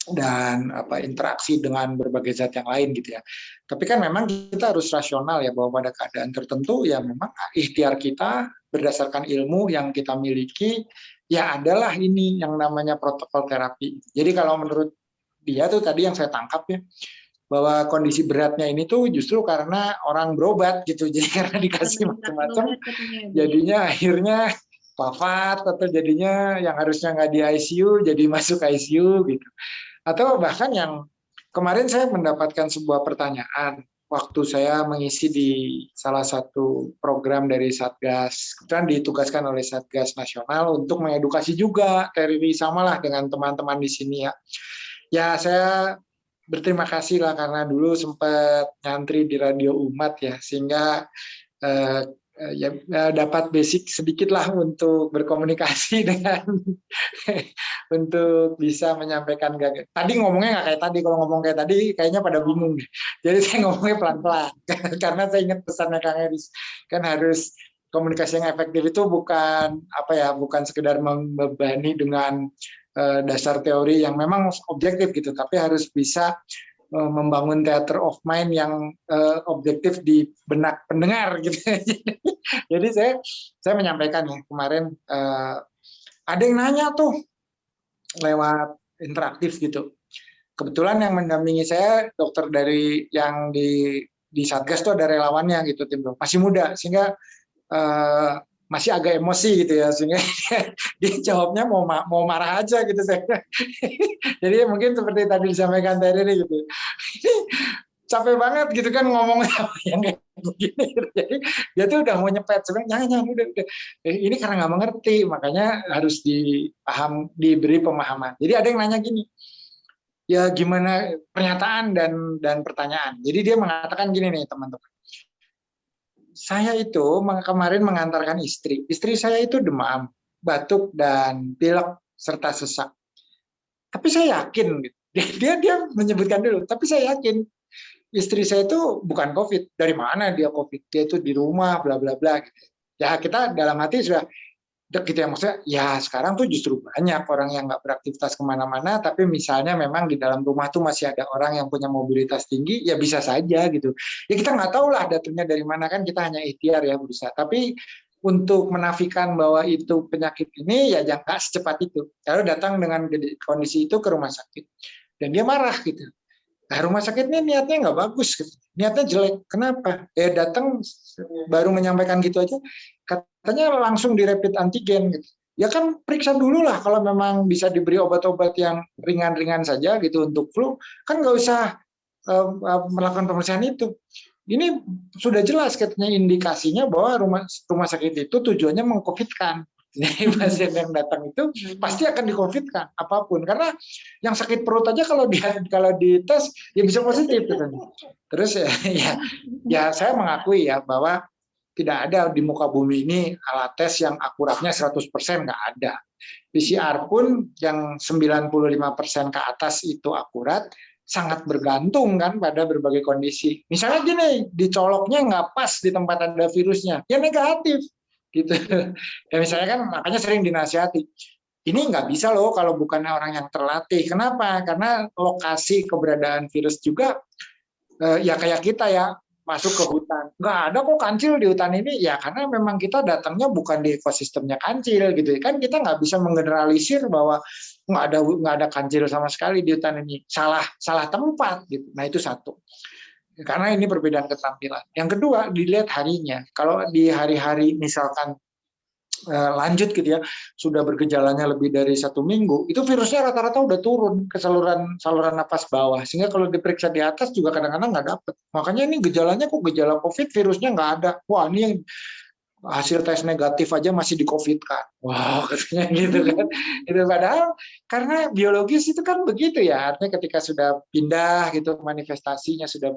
dan interaksi dengan berbagai zat yang lain gitu ya. Tapi kan memang kita harus rasional ya bahwa pada keadaan tertentu ya memang ikhtiar kita berdasarkan ilmu yang kita miliki ya adalah ini yang namanya protokol terapi. Jadi kalau menurut dia tuh tadi yang saya tangkap ya, bahwa kondisi beratnya ini tuh justru karena orang berobat gitu. Jadi karena dikasih macam-macam jadinya akhirnya wafat atau jadinya yang harusnya nggak di ICU jadi masuk ICU gitu. Atau bahkan yang kemarin saya mendapatkan sebuah pertanyaan waktu saya mengisi di salah satu program dari Satgas, kebetulan ditugaskan oleh Satgas Nasional untuk mengedukasi juga, Terry samalah dengan teman-teman di sini ya. Ya saya berterima kasih lah karena dulu sempat nyantri di Radio Umat ya, sehingga dapat basic sedikit lah untuk berkomunikasi dengan untuk bisa menyampaikan gagasan. Tadi ngomongnya nggak kayak tadi, kalau ngomong kayak tadi kayaknya pada bingung. Jadi saya ngomongnya pelan-pelan karena saya ingat pesannya Kang Eris, kan harus komunikasi yang efektif itu bukan bukan sekedar membebani dengan dasar teori yang memang objektif gitu, tapi harus bisa membangun theater of mind yang objektif di benak pendengar gitu. Jadi saya menyampaikan ya kemarin ada yang nanya tuh lewat interaktif gitu. Kebetulan yang mendampingi saya dokter dari yang di Satgas tuh ada relawannya gitu, tim masih muda sehingga masih agak emosi gitu ya, sehingga dia jawabnya mau marah aja gitu saya. Jadi mungkin seperti tadi disampaikan tadi gitu. Capek banget gitu kan ngomong yang kayak begini gitu. Jadi dia tuh udah mau nyepet sebenarnya jangan udah. Ini karena nggak mengerti, makanya harus diberi pemahaman. Jadi ada yang nanya gini, ya gimana pernyataan dan pertanyaan. Jadi dia mengatakan gini nih teman-teman, saya itu kemarin mengantarkan istri saya itu demam, batuk dan pilek serta sesak. Tapi saya yakin gitu. Dia menyebutkan dulu, tapi saya yakin istri saya itu bukan COVID. Dari mana dia COVID? Dia itu di rumah, bla bla bla. Ya kita dalam hati sudah gitu ya, maksudnya ya sekarang tuh justru banyak orang yang nggak beraktivitas kemana-mana, tapi misalnya memang di dalam rumah tuh masih ada orang yang punya mobilitas tinggi, ya bisa saja gitu. Ya kita nggak tahu lah datangnya dari mana, kan kita hanya ikhtiar ya berusaha. Tapi untuk menafikan bahwa itu penyakit ini ya jangan nggak secepat itu. Kalau datang dengan kondisi itu ke rumah sakit dan dia marah gitu. Nah, rumah sakit ini niatnya nggak bagus, gitu. Niatnya jelek. Kenapa? Ya datang baru menyampaikan gitu aja, katanya langsung di rapid antigen. Gitu. Ya kan periksa dulu lah kalau memang bisa diberi obat-obat yang ringan-ringan saja gitu untuk flu, kan nggak usah melakukan pemeriksaan itu. Ini sudah jelas katanya indikasinya bahwa rumah sakit itu tujuannya mengcovidkan. Jadi pasien yang datang itu pasti akan di-COVID-kan apapun, karena yang sakit perut aja kalau dites ya bisa positif gitu. Terus ya saya mengakui ya bahwa tidak ada di muka bumi ini alat tes yang akuratnya 100% nggak ada. PCR pun yang 95% ke atas itu akurat, sangat bergantung kan pada berbagai kondisi. Misalnya gini, dicoloknya nggak pas di tempat ada virusnya, ya negatif. Gitu. Ya misalnya kan makanya sering dinasihati. Ini nggak bisa loh kalau bukan orang yang terlatih. Kenapa? Karena lokasi keberadaan virus juga ya kayak kita ya masuk ke hutan. Nggak ada kok kancil di hutan ini, ya karena memang kita datangnya bukan di ekosistemnya kancil gitu. Kan kita nggak bisa menggeneralisir bahwa nggak ada kancil sama sekali di hutan ini. Salah tempat gitu. Nah itu satu. Karena ini perbedaan keterampilan. Yang kedua, dilihat harinya. Kalau di hari-hari misalkan lanjut gitu ya, sudah bergejalanya lebih dari 1 minggu, itu virusnya rata-rata udah turun ke saluran napas bawah. Sehingga kalau diperiksa di atas juga kadang-kadang nggak dapet. Makanya ini gejalanya kok gejala COVID, virusnya nggak ada. Wah ini yang hasil tes negatif aja masih di COVID kan. Wow, katanya gitu kan. Itu padahal karena biologis itu kan begitu ya. Artinya ketika sudah pindah gitu manifestasinya sudah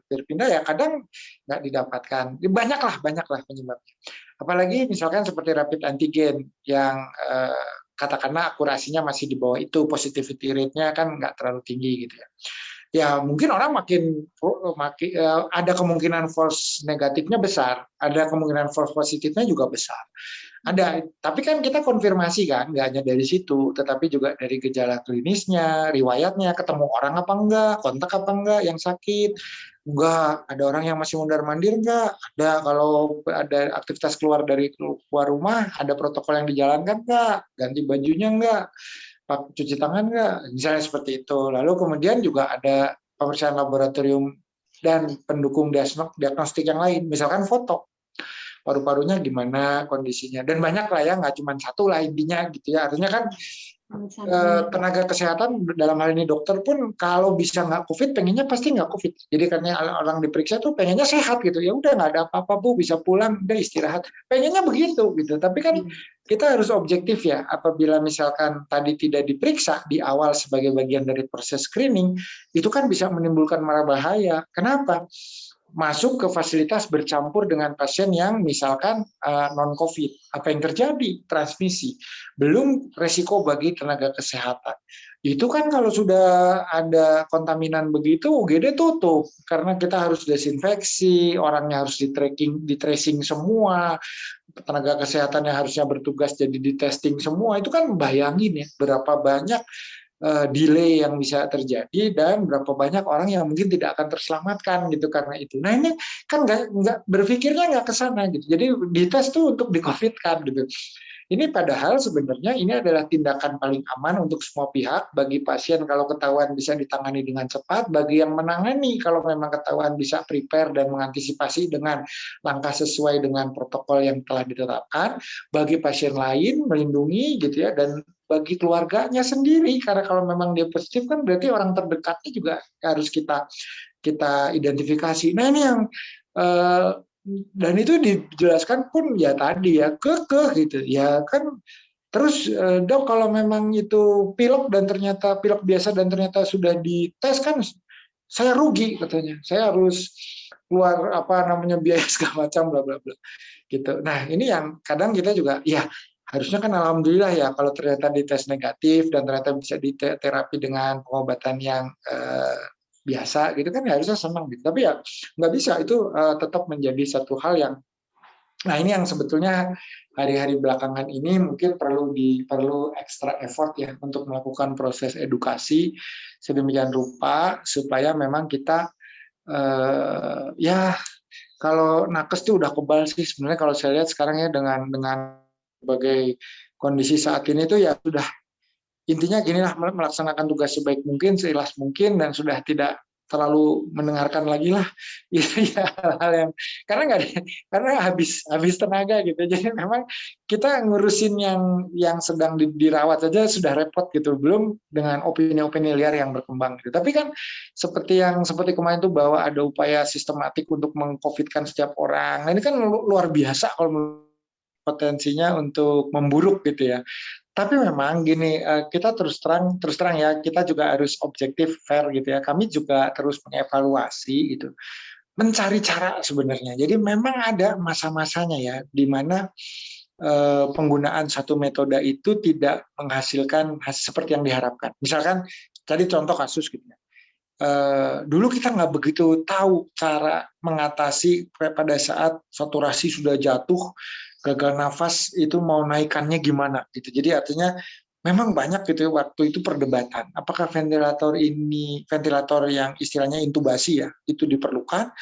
berpindah ya kadang nggak didapatkan. Banyaklah penyebabnya. Apalagi misalkan seperti rapid antigen yang katakanlah akurasinya masih di bawah itu, positivity rate-nya kan nggak terlalu tinggi gitu ya. Ya mungkin orang makin ada kemungkinan false negatifnya besar, ada kemungkinan false positifnya juga besar. Ada, tapi kan kita konfirmasi kan, nggak hanya dari situ, tetapi juga dari gejala klinisnya, riwayatnya, ketemu orang apa enggak, kontak apa enggak yang sakit, enggak, ada orang yang masih mundar-mandir enggak, ada kalau ada aktivitas keluar rumah, ada protokol yang dijalankan enggak, ganti bajunya enggak, cuci tangan nggak, misalnya seperti itu. Lalu kemudian juga ada pemeriksaan laboratorium dan pendukung diagnostik yang lain, misalkan foto paru-parunya gimana kondisinya, dan banyak lah ya, nggak cuma satu lah intinya gitu ya. Artinya kan tenaga kesehatan dalam hal ini dokter pun kalau bisa nggak COVID pengennya pasti nggak COVID. Jadi karena orang diperiksa tuh pengennya sehat gitu, ya udah nggak ada apa-apa Bu, bisa pulang, udah istirahat, pengennya begitu gitu. Tapi kan kita harus objektif ya, apabila misalkan tadi tidak diperiksa di awal sebagai bagian dari proses screening, itu kan bisa menimbulkan marah bahaya. Kenapa? Masuk ke fasilitas bercampur dengan pasien yang misalkan non-COVID. Apa yang terjadi? Transmisi. Belum resiko bagi tenaga kesehatan. Itu kan kalau sudah ada kontaminan begitu, UGD tutup. Karena kita harus desinfeksi, orangnya harus di tracing semua, tenaga kesehatan yang harusnya bertugas jadi di testing semua. Itu kan bayangin ya, berapa banyak delay yang bisa terjadi dan berapa banyak orang yang mungkin tidak akan terselamatkan gitu karena itu. Nah ini kan nggak berpikirnya nggak ke sana gitu. Jadi dites tuh untuk di-COVID-kan gitu. Ini padahal sebenarnya ini adalah tindakan paling aman untuk semua pihak. Bagi pasien kalau ketahuan bisa ditangani dengan cepat, bagi yang menangani kalau memang ketahuan bisa prepare dan mengantisipasi dengan langkah sesuai dengan protokol yang telah ditetapkan, bagi pasien lain melindungi gitu ya, dan bagi keluarganya sendiri, karena kalau memang dia positif kan berarti orang terdekatnya juga harus kita identifikasi. Nah ini yang dan itu dijelaskan pun ya tadi ya kekeh gitu ya kan. Terus dok kalau memang itu pilek dan ternyata pilek biasa dan ternyata sudah dites kan saya rugi katanya, saya harus keluar apa namanya biaya segala macam bla bla bla gitu. Nah ini yang kadang kita juga ya harusnya kan alhamdulillah ya kalau ternyata dites negatif dan ternyata bisa diterapi dengan pengobatan yang biasa gitu kan ya harusnya senang gitu. Tapi ya nggak bisa, itu tetap menjadi satu hal yang Nah, ini yang sebetulnya hari-hari belakangan ini mungkin perlu extra effort ya untuk melakukan proses edukasi sedemikian rupa supaya memang kita ya kalau nakes tuh udah kebal sih sebenarnya kalau saya lihat sekarang ya dengan berbagai kondisi saat ini tuh ya sudah intinya ginilah melaksanakan tugas sebaik mungkin, seikhlas mungkin dan sudah tidak terlalu mendengarkan lagi lah gitu ya hal-hal yang karena habis tenaga gitu. Jadi memang kita ngurusin yang sedang dirawat saja sudah repot gitu, belum dengan opini-opini liar yang berkembang gitu. Tapi kan seperti kemarin tuh bahwa ada upaya sistematik untuk mengcovidkan setiap orang. Nah, ini kan luar biasa kalau potensinya untuk memburuk gitu ya. Tapi memang gini, kita terus terang ya, kita juga harus objektif, fair gitu ya. Kami juga terus mengevaluasi gitu, mencari cara sebenarnya. Jadi memang ada masa-masanya ya, di mana penggunaan satu metode itu tidak menghasilkan hasil seperti yang diharapkan. Misalkan, tadi contoh kasus gitu ya. Dulu kita nggak begitu tahu cara mengatasi pada saat saturasi sudah jatuh, gagal nafas itu mau naikannya gimana gitu. Jadi artinya memang banyak gitu ya, waktu itu perdebatan. Apakah ventilator yang istilahnya intubasi ya, itu diperlukan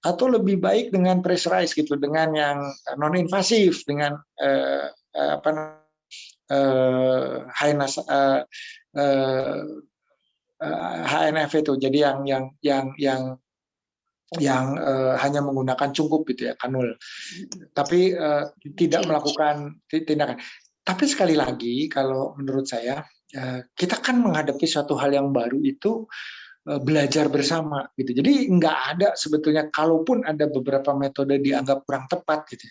atau lebih baik dengan pressurized gitu, dengan yang non invasif, dengan high HNF itu. Jadi yang hanya menggunakan cungkup gitu ya, kanul. Tapi tidak melakukan tindakan. Tapi sekali lagi kalau menurut saya kita kan menghadapi suatu hal yang baru itu belajar bersama gitu. Jadi nggak ada sebetulnya, kalaupun ada beberapa metode dianggap kurang tepat gitu.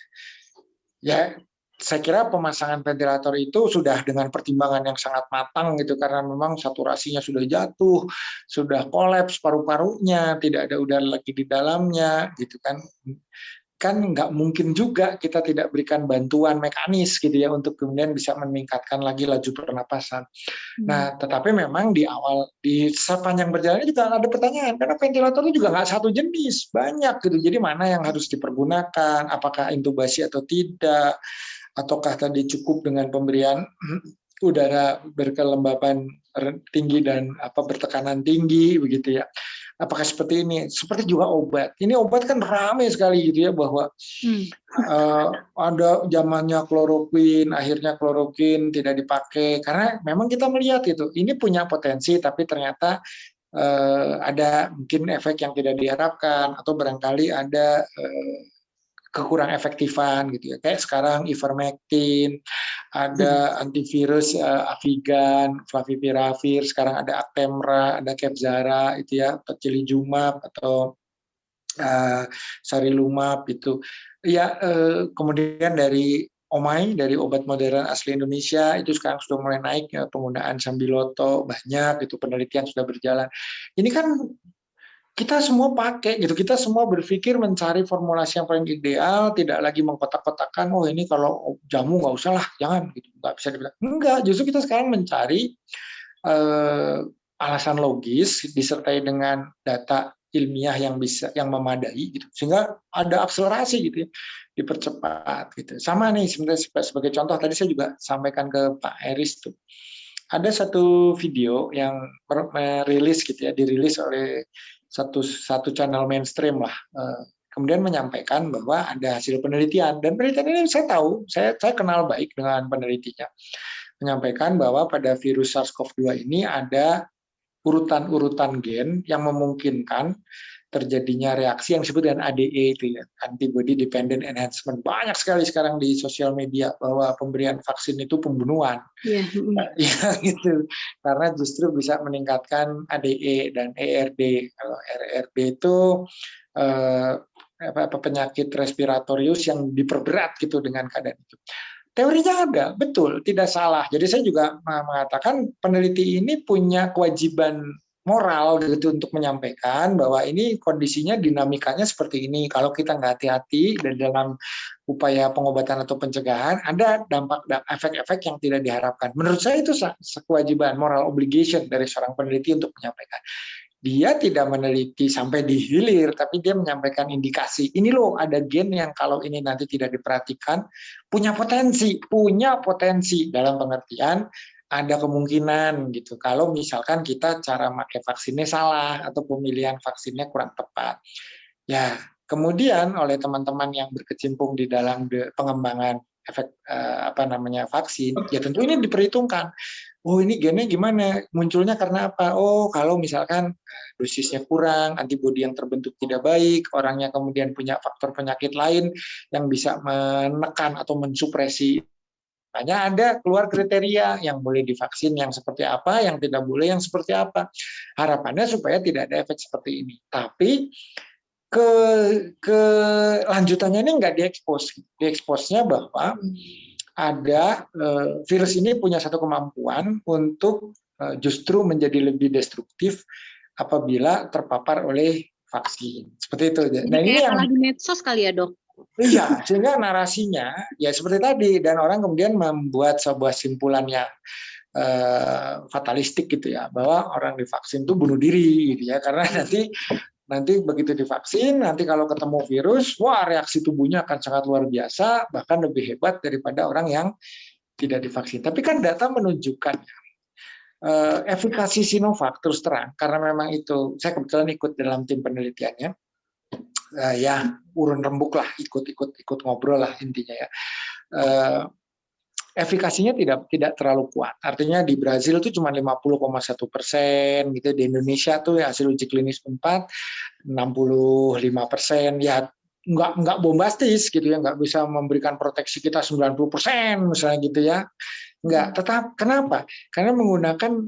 Ya, saya kira pemasangan ventilator itu sudah dengan pertimbangan yang sangat matang gitu, karena memang saturasinya sudah jatuh, sudah kolaps paru-parunya, tidak ada udara lagi di dalamnya gitu kan. Kan nggak mungkin juga kita tidak berikan bantuan mekanis gitu ya untuk kemudian bisa meningkatkan lagi laju pernapasan. Nah, tetapi memang di sepanjang perjalanan juga ada pertanyaan, karena ventilator itu juga nggak satu jenis, banyak gitu. Jadi mana yang harus dipergunakan, apakah intubasi atau tidak, ataukah tadi cukup dengan pemberian udara berkelembapan tinggi dan bertekanan tinggi begitu ya. Apakah seperti ini? Seperti juga obat. Ini obat kan ramai sekali gitu ya, bahwa ada zamannya kloroquine, akhirnya kloroquine tidak dipakai karena memang kita melihat itu ini punya potensi, tapi ternyata ada mungkin efek yang tidak diharapkan atau barangkali ada kekurang efektifan gitu ya. Kayak sekarang ivermectin, ada antivirus Avigan, Favipiravir, sekarang ada Actemra, ada Kevzara itu ya, Tocilizumab atau Sarilumab itu. Ya, kemudian dari Omai, dari obat modern asli Indonesia itu sekarang sudah mulai naik ya, penggunaan Sambiloto banyak, itu penelitian sudah berjalan. Ini kan kita semua pakai gitu, kita semua berpikir mencari formulasi yang paling ideal, tidak lagi mengkotak-kotakan, oh ini kalau jamu nggak usah lah, jangan gitu, nggak bisa dibilang. Enggak, justru kita sekarang mencari alasan logis disertai dengan data ilmiah yang memadai gitu, sehingga ada akselerasi gitu ya, dipercepat gitu. Sama nih sebenarnya sebagai contoh, tadi saya juga sampaikan ke Pak Eris tuh, ada satu video yang dirilis oleh satu channel mainstream lah, kemudian menyampaikan bahwa ada hasil penelitian, dan penelitian ini saya tahu, saya kenal baik dengan penelitinya, menyampaikan bahwa pada virus SARS-CoV-2 ini ada urutan-urutan gen yang memungkinkan terjadinya reaksi yang disebut dengan ADE itu ya, antibody dependent enhancement. Banyak sekali sekarang di sosial media bahwa pemberian vaksin itu pembunuhan. Ya gitu. Karena justru bisa meningkatkan ADE dan ERD. Kalau ERD itu penyakit respiratorius yang diperberat gitu dengan keadaan itu. Teorinya ada, betul, tidak salah. Jadi saya juga mengatakan peneliti ini punya kewajiban moral gitu untuk menyampaikan bahwa ini kondisinya dinamikanya seperti ini. Kalau kita nggak hati-hati dan dalam upaya pengobatan atau pencegahan, ada dampak efek-efek yang tidak diharapkan. Menurut saya itu kewajiban moral obligation dari seorang peneliti untuk menyampaikan. dia tidak meneliti sampai di hilir, tapi dia menyampaikan indikasi. Ini loh ada gen yang kalau ini nanti tidak diperhatikan punya potensi dalam pengertian ada kemungkinan gitu. Kalau misalkan kita cara pakai vaksinnya salah atau pemilihan vaksinnya kurang tepat. Ya, kemudian oleh teman-teman yang berkecimpung di dalam pengembangan vaksin, ya tentu ini diperhitungkan. Oh ini gennya gimana? Munculnya karena apa? Oh kalau misalkan dosisnya kurang, antibodi yang terbentuk tidak baik, orangnya kemudian punya faktor penyakit lain yang bisa menekan atau mensupresi. Makanya ada keluar kriteria yang boleh divaksin yang seperti apa, yang tidak boleh yang seperti apa. Harapannya supaya tidak ada efek seperti ini. Tapi kelanjutannya ini nggak diekspos. Dieksposnya bahwa ada virus ini punya satu kemampuan untuk justru menjadi lebih destruktif apabila terpapar oleh vaksin. Seperti itu. Nah, ini yang lagi medsos kali ya, Dok? Iya, sehingga narasinya ya seperti tadi, dan orang kemudian membuat sebuah simpulan yang fatalistik gitu ya, bahwa orang divaksin itu bunuh diri gitu ya, karena nanti begitu divaksin, nanti kalau ketemu virus, wah reaksi tubuhnya akan sangat luar biasa, bahkan lebih hebat daripada orang yang tidak divaksin. Tapi kan data menunjukkan efikasi Sinovac terus terang, karena memang itu, saya kebetulan ikut dalam tim penelitiannya, ya urun rembuk lah, ikut ngobrol lah intinya ya. Efikasinya tidak terlalu kuat. Artinya di Brazil itu cuma 50,1%, gitu. Di Indonesia tuh ya, hasil uji klinis 4, 65%. Ya nggak bombastis gitu ya, nggak bisa memberikan proteksi kita 90% misalnya gitu ya. Nggak. Tetap kenapa? Karena menggunakan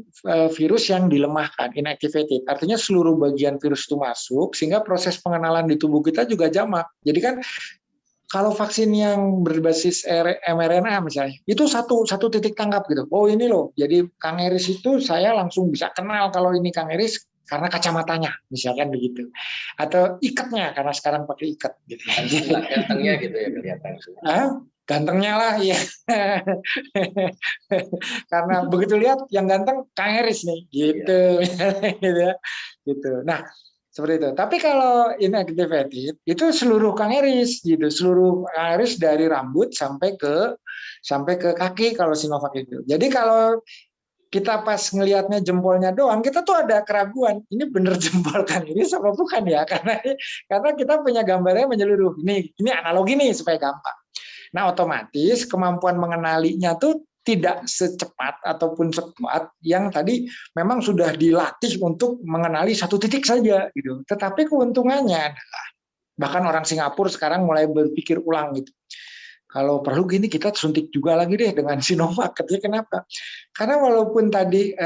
virus yang dilemahkan, inactivated. Artinya seluruh bagian virus itu masuk sehingga proses pengenalan di tubuh kita juga jamak. Jadi kan kalau vaksin yang berbasis mRNA misalnya, itu satu titik tangkap gitu. Oh ini loh, jadi Kang Eris itu saya langsung bisa kenal kalau ini Kang Eris karena kacamatanya, misalkan begitu. Atau ikatnya, karena sekarang pakai ikat. Gitu. Gantengnya gitu ya kelihatan. Gantengnya lah, ya. Karena begitu lihat yang ganteng Kang Eris nih, gitu. Iya. Gitu. Nah, seperti itu. Tapi kalau inactivated itu seluruh Kang Eris gitu, seluruh Kang Eris dari rambut sampai ke kaki kalau Sinovac itu. Jadi kalau kita pas ngelihatnya jempolnya doang, kita tuh ada keraguan, ini bener jempol Kang Eris apa bukan ya? Karena kita punya gambarnya menyeluruh. Ini analogi nih supaya gampang. Nah, otomatis kemampuan mengenalinya tuh tidak secepat ataupun sekuat yang tadi memang sudah dilatih untuk mengenali satu titik saja gitu. Tetapi keuntungannya adalah bahkan orang Singapura sekarang mulai berpikir ulang gitu. Kalau perlu gini kita suntik juga lagi deh dengan Sinovac. Kenapa? Karena walaupun tadi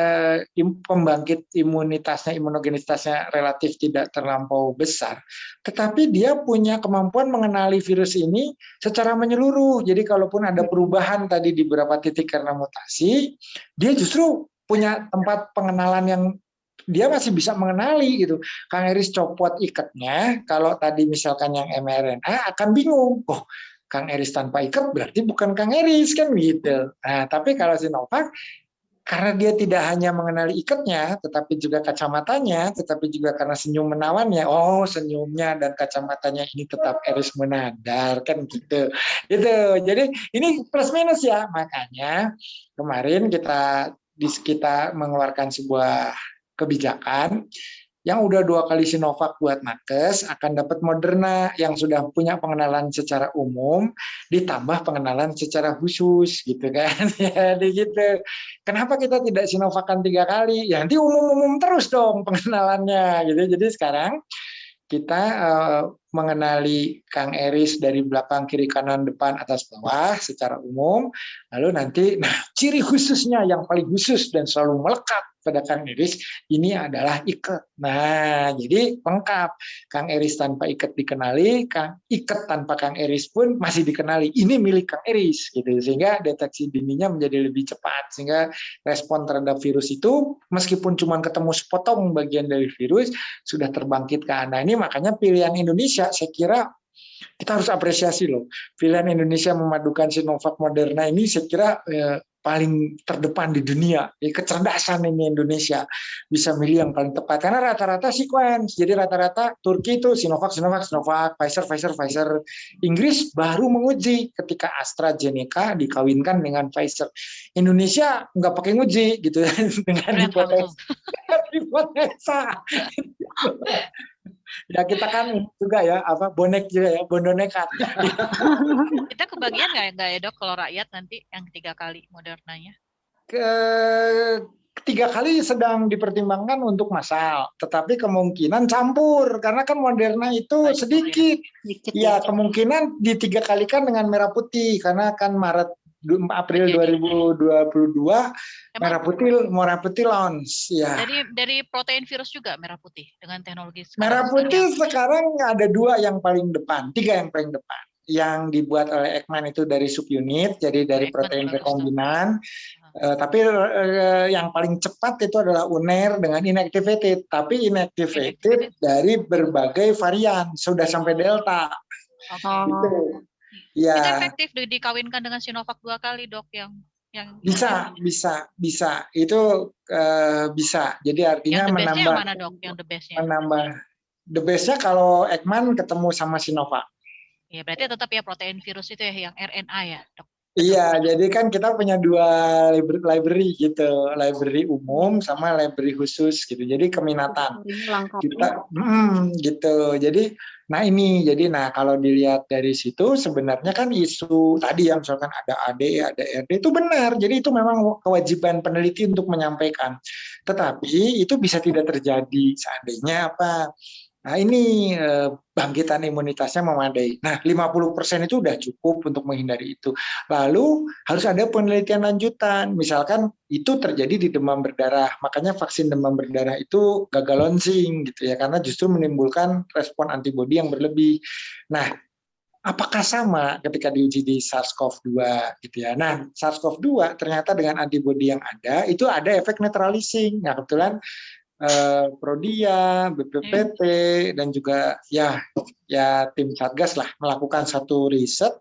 pembangkit imunogenitasnya relatif tidak terlampau besar, tetapi dia punya kemampuan mengenali virus ini secara menyeluruh. Jadi kalaupun ada perubahan tadi di beberapa titik karena mutasi, dia justru punya tempat pengenalan yang dia masih bisa mengenali gitu. Kang Eris copot ikatnya, kalau tadi misalkan yang mRNA akan bingung. Oh, Kang Eris tanpa ikat berarti bukan Kang Eris kan gitu. Nah, tapi kalau Sinovac karena dia tidak hanya mengenali ikatnya, tetapi juga kacamatanya, tetapi juga karena senyum menawannya. Oh, senyumnya dan kacamatanya ini tetap Eris menadar kan gitu. Gitu. Jadi ini plus minus ya. Makanya kemarin kita mengeluarkan sebuah kebijakan yang udah 2 kali Sinovac buat nakes akan dapat Moderna yang sudah punya pengenalan secara umum ditambah pengenalan secara khusus gitu kan. Jadi gitu. Kenapa kita tidak Sinovacan 3 kali? Ya nanti umum-umum terus dong pengenalannya gitu. Jadi sekarang kita mengenali Kang Eris dari belakang, kiri, kanan, depan, atas, bawah secara umum. Lalu nanti, ciri khususnya yang paling khusus dan selalu melekat pada Kang Eris ini adalah ikat. Nah, jadi lengkap. Kang Eris tanpa ikat dikenali, ikat tanpa Kang Eris pun masih dikenali. Ini milik Kang Eris, gitu. Sehingga deteksi dininya menjadi lebih cepat. Sehingga respon terhadap virus itu, meskipun cuma ketemu sepotong bagian dari virus, sudah terbangkitkan. Nah, ini makanya pilihan Indonesia, saya kira kita harus apresiasi loh. Pilihan Indonesia memadukan Sinovac Moderna ini saya kira paling terdepan di dunia. Kecerdasan ini Indonesia bisa milih yang paling tepat karena rata-rata sequence. Jadi rata-rata Turki itu Sinovac, Pfizer. Inggris baru menguji ketika AstraZeneca dikawinkan dengan Pfizer. Indonesia nggak pakai nguji gitu dengan hipotesa. Ya kita kan juga ya bonek juga ya, bondo nekat. Kita kebagian nggak ya dok kalau rakyat nanti yang 3 kali Modernanya? Ketiga kali sedang dipertimbangkan untuk massal, tetapi kemungkinan campur karena kan Moderna itu sedikit. Ya kemungkinan di 3 kalikan dengan merah putih karena kan April 2022 merah putih launch ya. Dari protein virus juga merah putih dengan teknologi merah putih sekarang ada 2 yang paling depan, 3 yang paling depan. Yang dibuat oleh Ekman itu dari subunit, jadi dari protein rekombinan. Tapi yang paling cepat itu adalah UNER dengan inactivated. Tapi inactivated dari berbagai varian, sudah sampai Delta. Gitu. Ya. Itu efektif dikawinkan dengan Sinovac 2 kali dok yang bisa. Itu bisa. Jadi artinya yang menambah. yang mana dok? Yang the best-nya? Menambah. The best-nya kalau Ekman ketemu sama Sinovac. Ya berarti tetap ya protein virus itu ya yang RNA ya dok. Iya, jadi kan kita punya 2 library gitu, library umum sama library khusus gitu. Jadi keminatan kita, gitu. Jadi, kalau dilihat dari situ sebenarnya kan isu tadi yang misalkan ada AD, ada RD itu benar. Jadi itu memang kewajiban peneliti untuk menyampaikan. Tetapi itu bisa tidak terjadi seandainya apa? Nah ini bangkitan imunitasnya memadai. Nah 50% itu udah cukup untuk menghindari itu. Lalu harus ada penelitian lanjutan. Misalkan itu terjadi di demam berdarah. Makanya vaksin demam berdarah itu gagal launching gitu ya. Karena justru menimbulkan respon antibodi yang berlebih. Nah apakah sama ketika diuji di SARS-CoV-2 gitu ya. Nah SARS-CoV-2 ternyata dengan antibodi yang ada itu ada efek neutralizing. Nah kebetulan Prodia, BPPT dan juga ya tim Satgas lah melakukan satu riset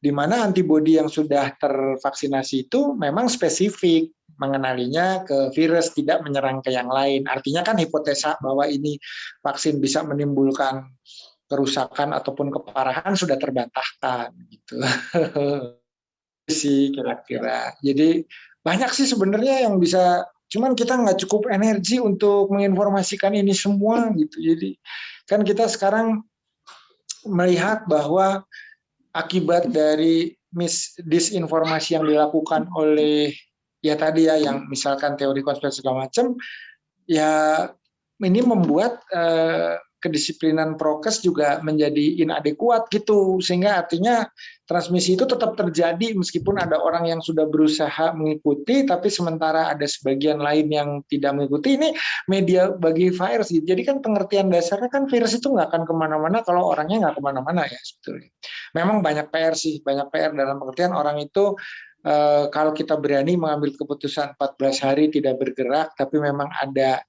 di mana antibodi yang sudah tervaksinasi itu memang spesifik mengenalinya ke virus, tidak menyerang ke yang lain. Artinya kan hipotesa bahwa ini vaksin bisa menimbulkan kerusakan ataupun keparahan sudah terbantahkan gitu. Sih kira-kira. Jadi banyak sih sebenarnya yang bisa, cuman kita nggak cukup energi untuk menginformasikan ini semua gitu. Jadi kan kita sekarang melihat bahwa akibat dari disinformasi yang dilakukan oleh ya tadi ya yang misalkan teori konspirasi segala macam ya ini membuat kedisiplinan prokes juga menjadi inadekuat gitu, sehingga artinya transmisi itu tetap terjadi meskipun ada orang yang sudah berusaha mengikuti, tapi sementara ada sebagian lain yang tidak mengikuti. Ini media bagi virus gitu. Jadi kan pengertian dasarnya kan virus itu nggak akan kemana-mana kalau orangnya nggak kemana-mana ya sebetulnya. Memang banyak PR sih, banyak PR dalam pengertian orang itu kalau kita berani mengambil keputusan 14 hari tidak bergerak, tapi memang ada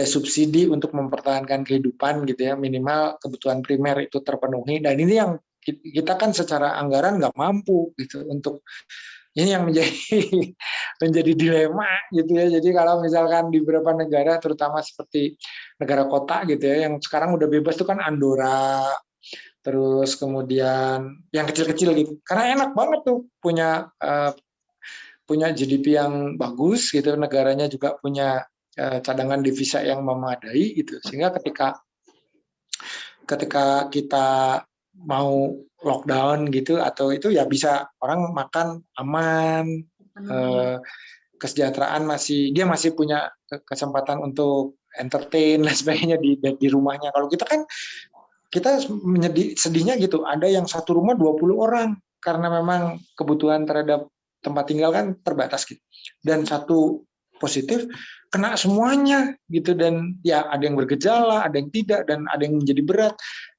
subsidi untuk mempertahankan kehidupan gitu ya, minimal kebutuhan primer itu terpenuhi, dan ini yang kita kan secara anggaran nggak mampu gitu untuk ini yang menjadi dilema gitu ya. Jadi kalau misalkan di beberapa negara terutama seperti negara kota gitu ya yang sekarang udah bebas itu kan Andorra, terus kemudian yang kecil-kecil gitu, karena enak banget tuh punya GDP yang bagus gitu, negaranya juga punya cadangan devisa yang memadai gitu, sehingga ketika kita mau lockdown gitu atau itu ya bisa orang makan aman, kesejahteraan dia masih punya kesempatan untuk entertain dan sebagainya di rumahnya. Kalau kita kan sedihnya gitu, ada yang satu rumah 20 orang karena memang kebutuhan terhadap tempat tinggal kan terbatas gitu, dan satu positif kena semuanya gitu, dan ya ada yang bergejala, ada yang tidak, dan ada yang menjadi berat,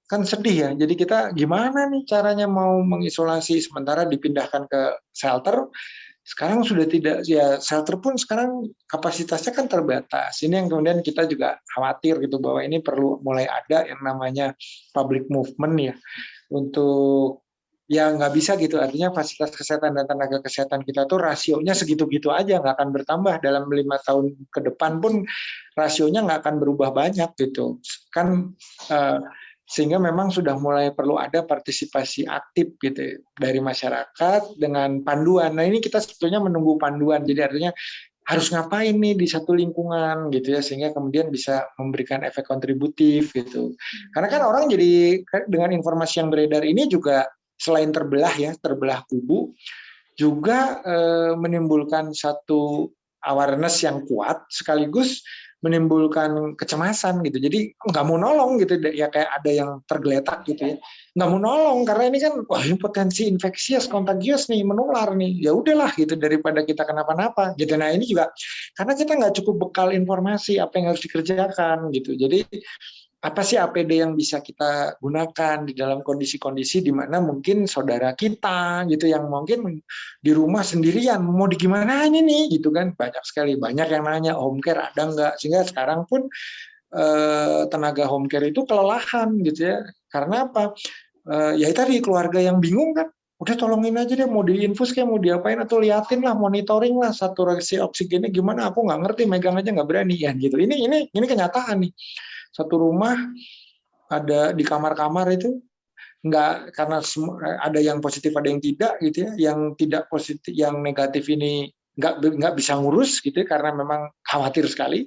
kan sedih ya. Jadi kita gimana nih caranya mau mengisolasi sementara dipindahkan ke shelter, sekarang sudah tidak ya, shelter pun sekarang kapasitasnya kan terbatas. Ini yang kemudian kita juga khawatir gitu bahwa ini perlu mulai ada yang namanya public movement ya untuk ya nggak bisa gitu. Artinya fasilitas kesehatan dan tenaga kesehatan kita tuh rasionya segitu-gitu aja, nggak akan bertambah dalam 5 tahun ke depan pun rasionya nggak akan berubah banyak gitu. Kan sehingga memang sudah mulai perlu ada partisipasi aktif gitu dari masyarakat dengan panduan. Nah ini kita sebetulnya menunggu panduan. Jadi artinya harus ngapain nih di satu lingkungan gitu ya, sehingga kemudian bisa memberikan efek kontributif gitu. Karena kan orang jadi dengan informasi yang beredar ini juga selain terbelah ya, terbelah kubu, juga menimbulkan satu awareness yang kuat sekaligus menimbulkan kecemasan gitu. Jadi nggak mau nolong gitu ya, kayak ada yang tergeletak gitu ya. Nggak mau nolong karena ini kan wah ini potensi infeksius, kontagius nih, menular nih. Ya udahlah gitu daripada kita kenapa-napa gitu. Nah ini juga karena kita nggak cukup bekal informasi apa yang harus dikerjakan gitu. Jadi apa sih APD yang bisa kita gunakan di dalam kondisi-kondisi di mana mungkin saudara kita gitu yang mungkin di rumah sendirian mau di gimana ini nih gitu kan, banyak sekali, banyak yang nanya home care ada nggak, sehingga sekarang pun tenaga home care itu kelelahan gitu ya, karena apa, ya tadi keluarga yang bingung kan, udah tolongin aja deh mau diinfus kayak mau diapain atau liatin lah, monitoring lah saturasi oksigennya gimana, aku nggak ngerti, megang aja nggak berani ya gitu. Ini kenyataan nih. Satu rumah ada di kamar-kamar itu nggak, karena ada yang positif ada yang tidak gitu ya, yang tidak positif yang negatif ini nggak bisa ngurus gitu ya, karena memang khawatir sekali,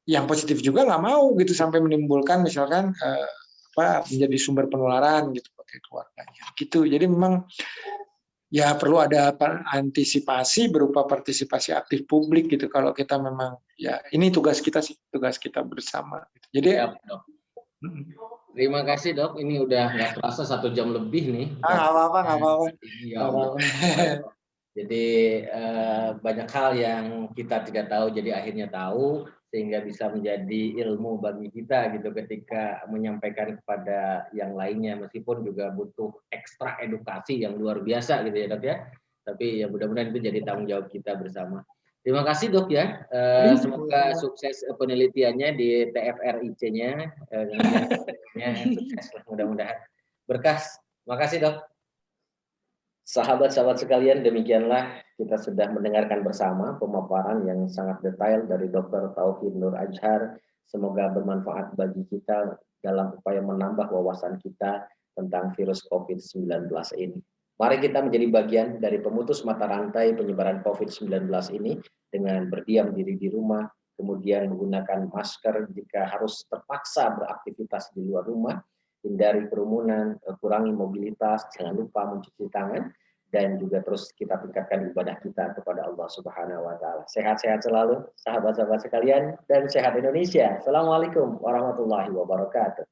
yang positif juga nggak mau gitu sampai menimbulkan misalkan menjadi sumber penularan gitu bagi keluarganya gitu. Jadi memang ya perlu ada antisipasi berupa partisipasi aktif publik gitu, kalau kita memang ya ini tugas kita sih, tugas kita bersama gitu. Jadi ya, Dok. Terima kasih Dok, ini udah nggak terasa 1 jam lebih nih. Nggak apa-apa. Ya, jadi banyak hal yang kita tidak tahu, jadi akhirnya tahu, sehingga bisa menjadi ilmu bagi kita gitu ketika menyampaikan kepada yang lainnya, meskipun juga butuh ekstra edukasi yang luar biasa gitu ya Dok ya. Tapi ya mudah-mudahan itu jadi tanggung jawab kita bersama. Terima kasih Dok ya. Semoga sukses penelitiannya di TFRIC-nya. Sukses mudah-mudahan. Berkas. Makasih Dok. Sahabat-sahabat sekalian, demikianlah kita sudah mendengarkan bersama pemaparan yang sangat detail dari Dr. Tauhid Nur Azhar. Semoga bermanfaat bagi kita dalam upaya menambah wawasan kita tentang virus COVID-19 ini. Mari kita menjadi bagian dari pemutus mata rantai penyebaran COVID-19 ini dengan berdiam diri di rumah, kemudian menggunakan masker jika harus terpaksa beraktivitas di luar rumah, hindari kerumunan, kurangi mobilitas, jangan lupa mencuci tangan, dan juga terus kita tingkatkan ibadah kita kepada Allah Subhanahu wa Ta'ala. Sehat-sehat selalu, sahabat-sahabat sekalian, dan sehat Indonesia. Assalamualaikum warahmatullahi wabarakatuh.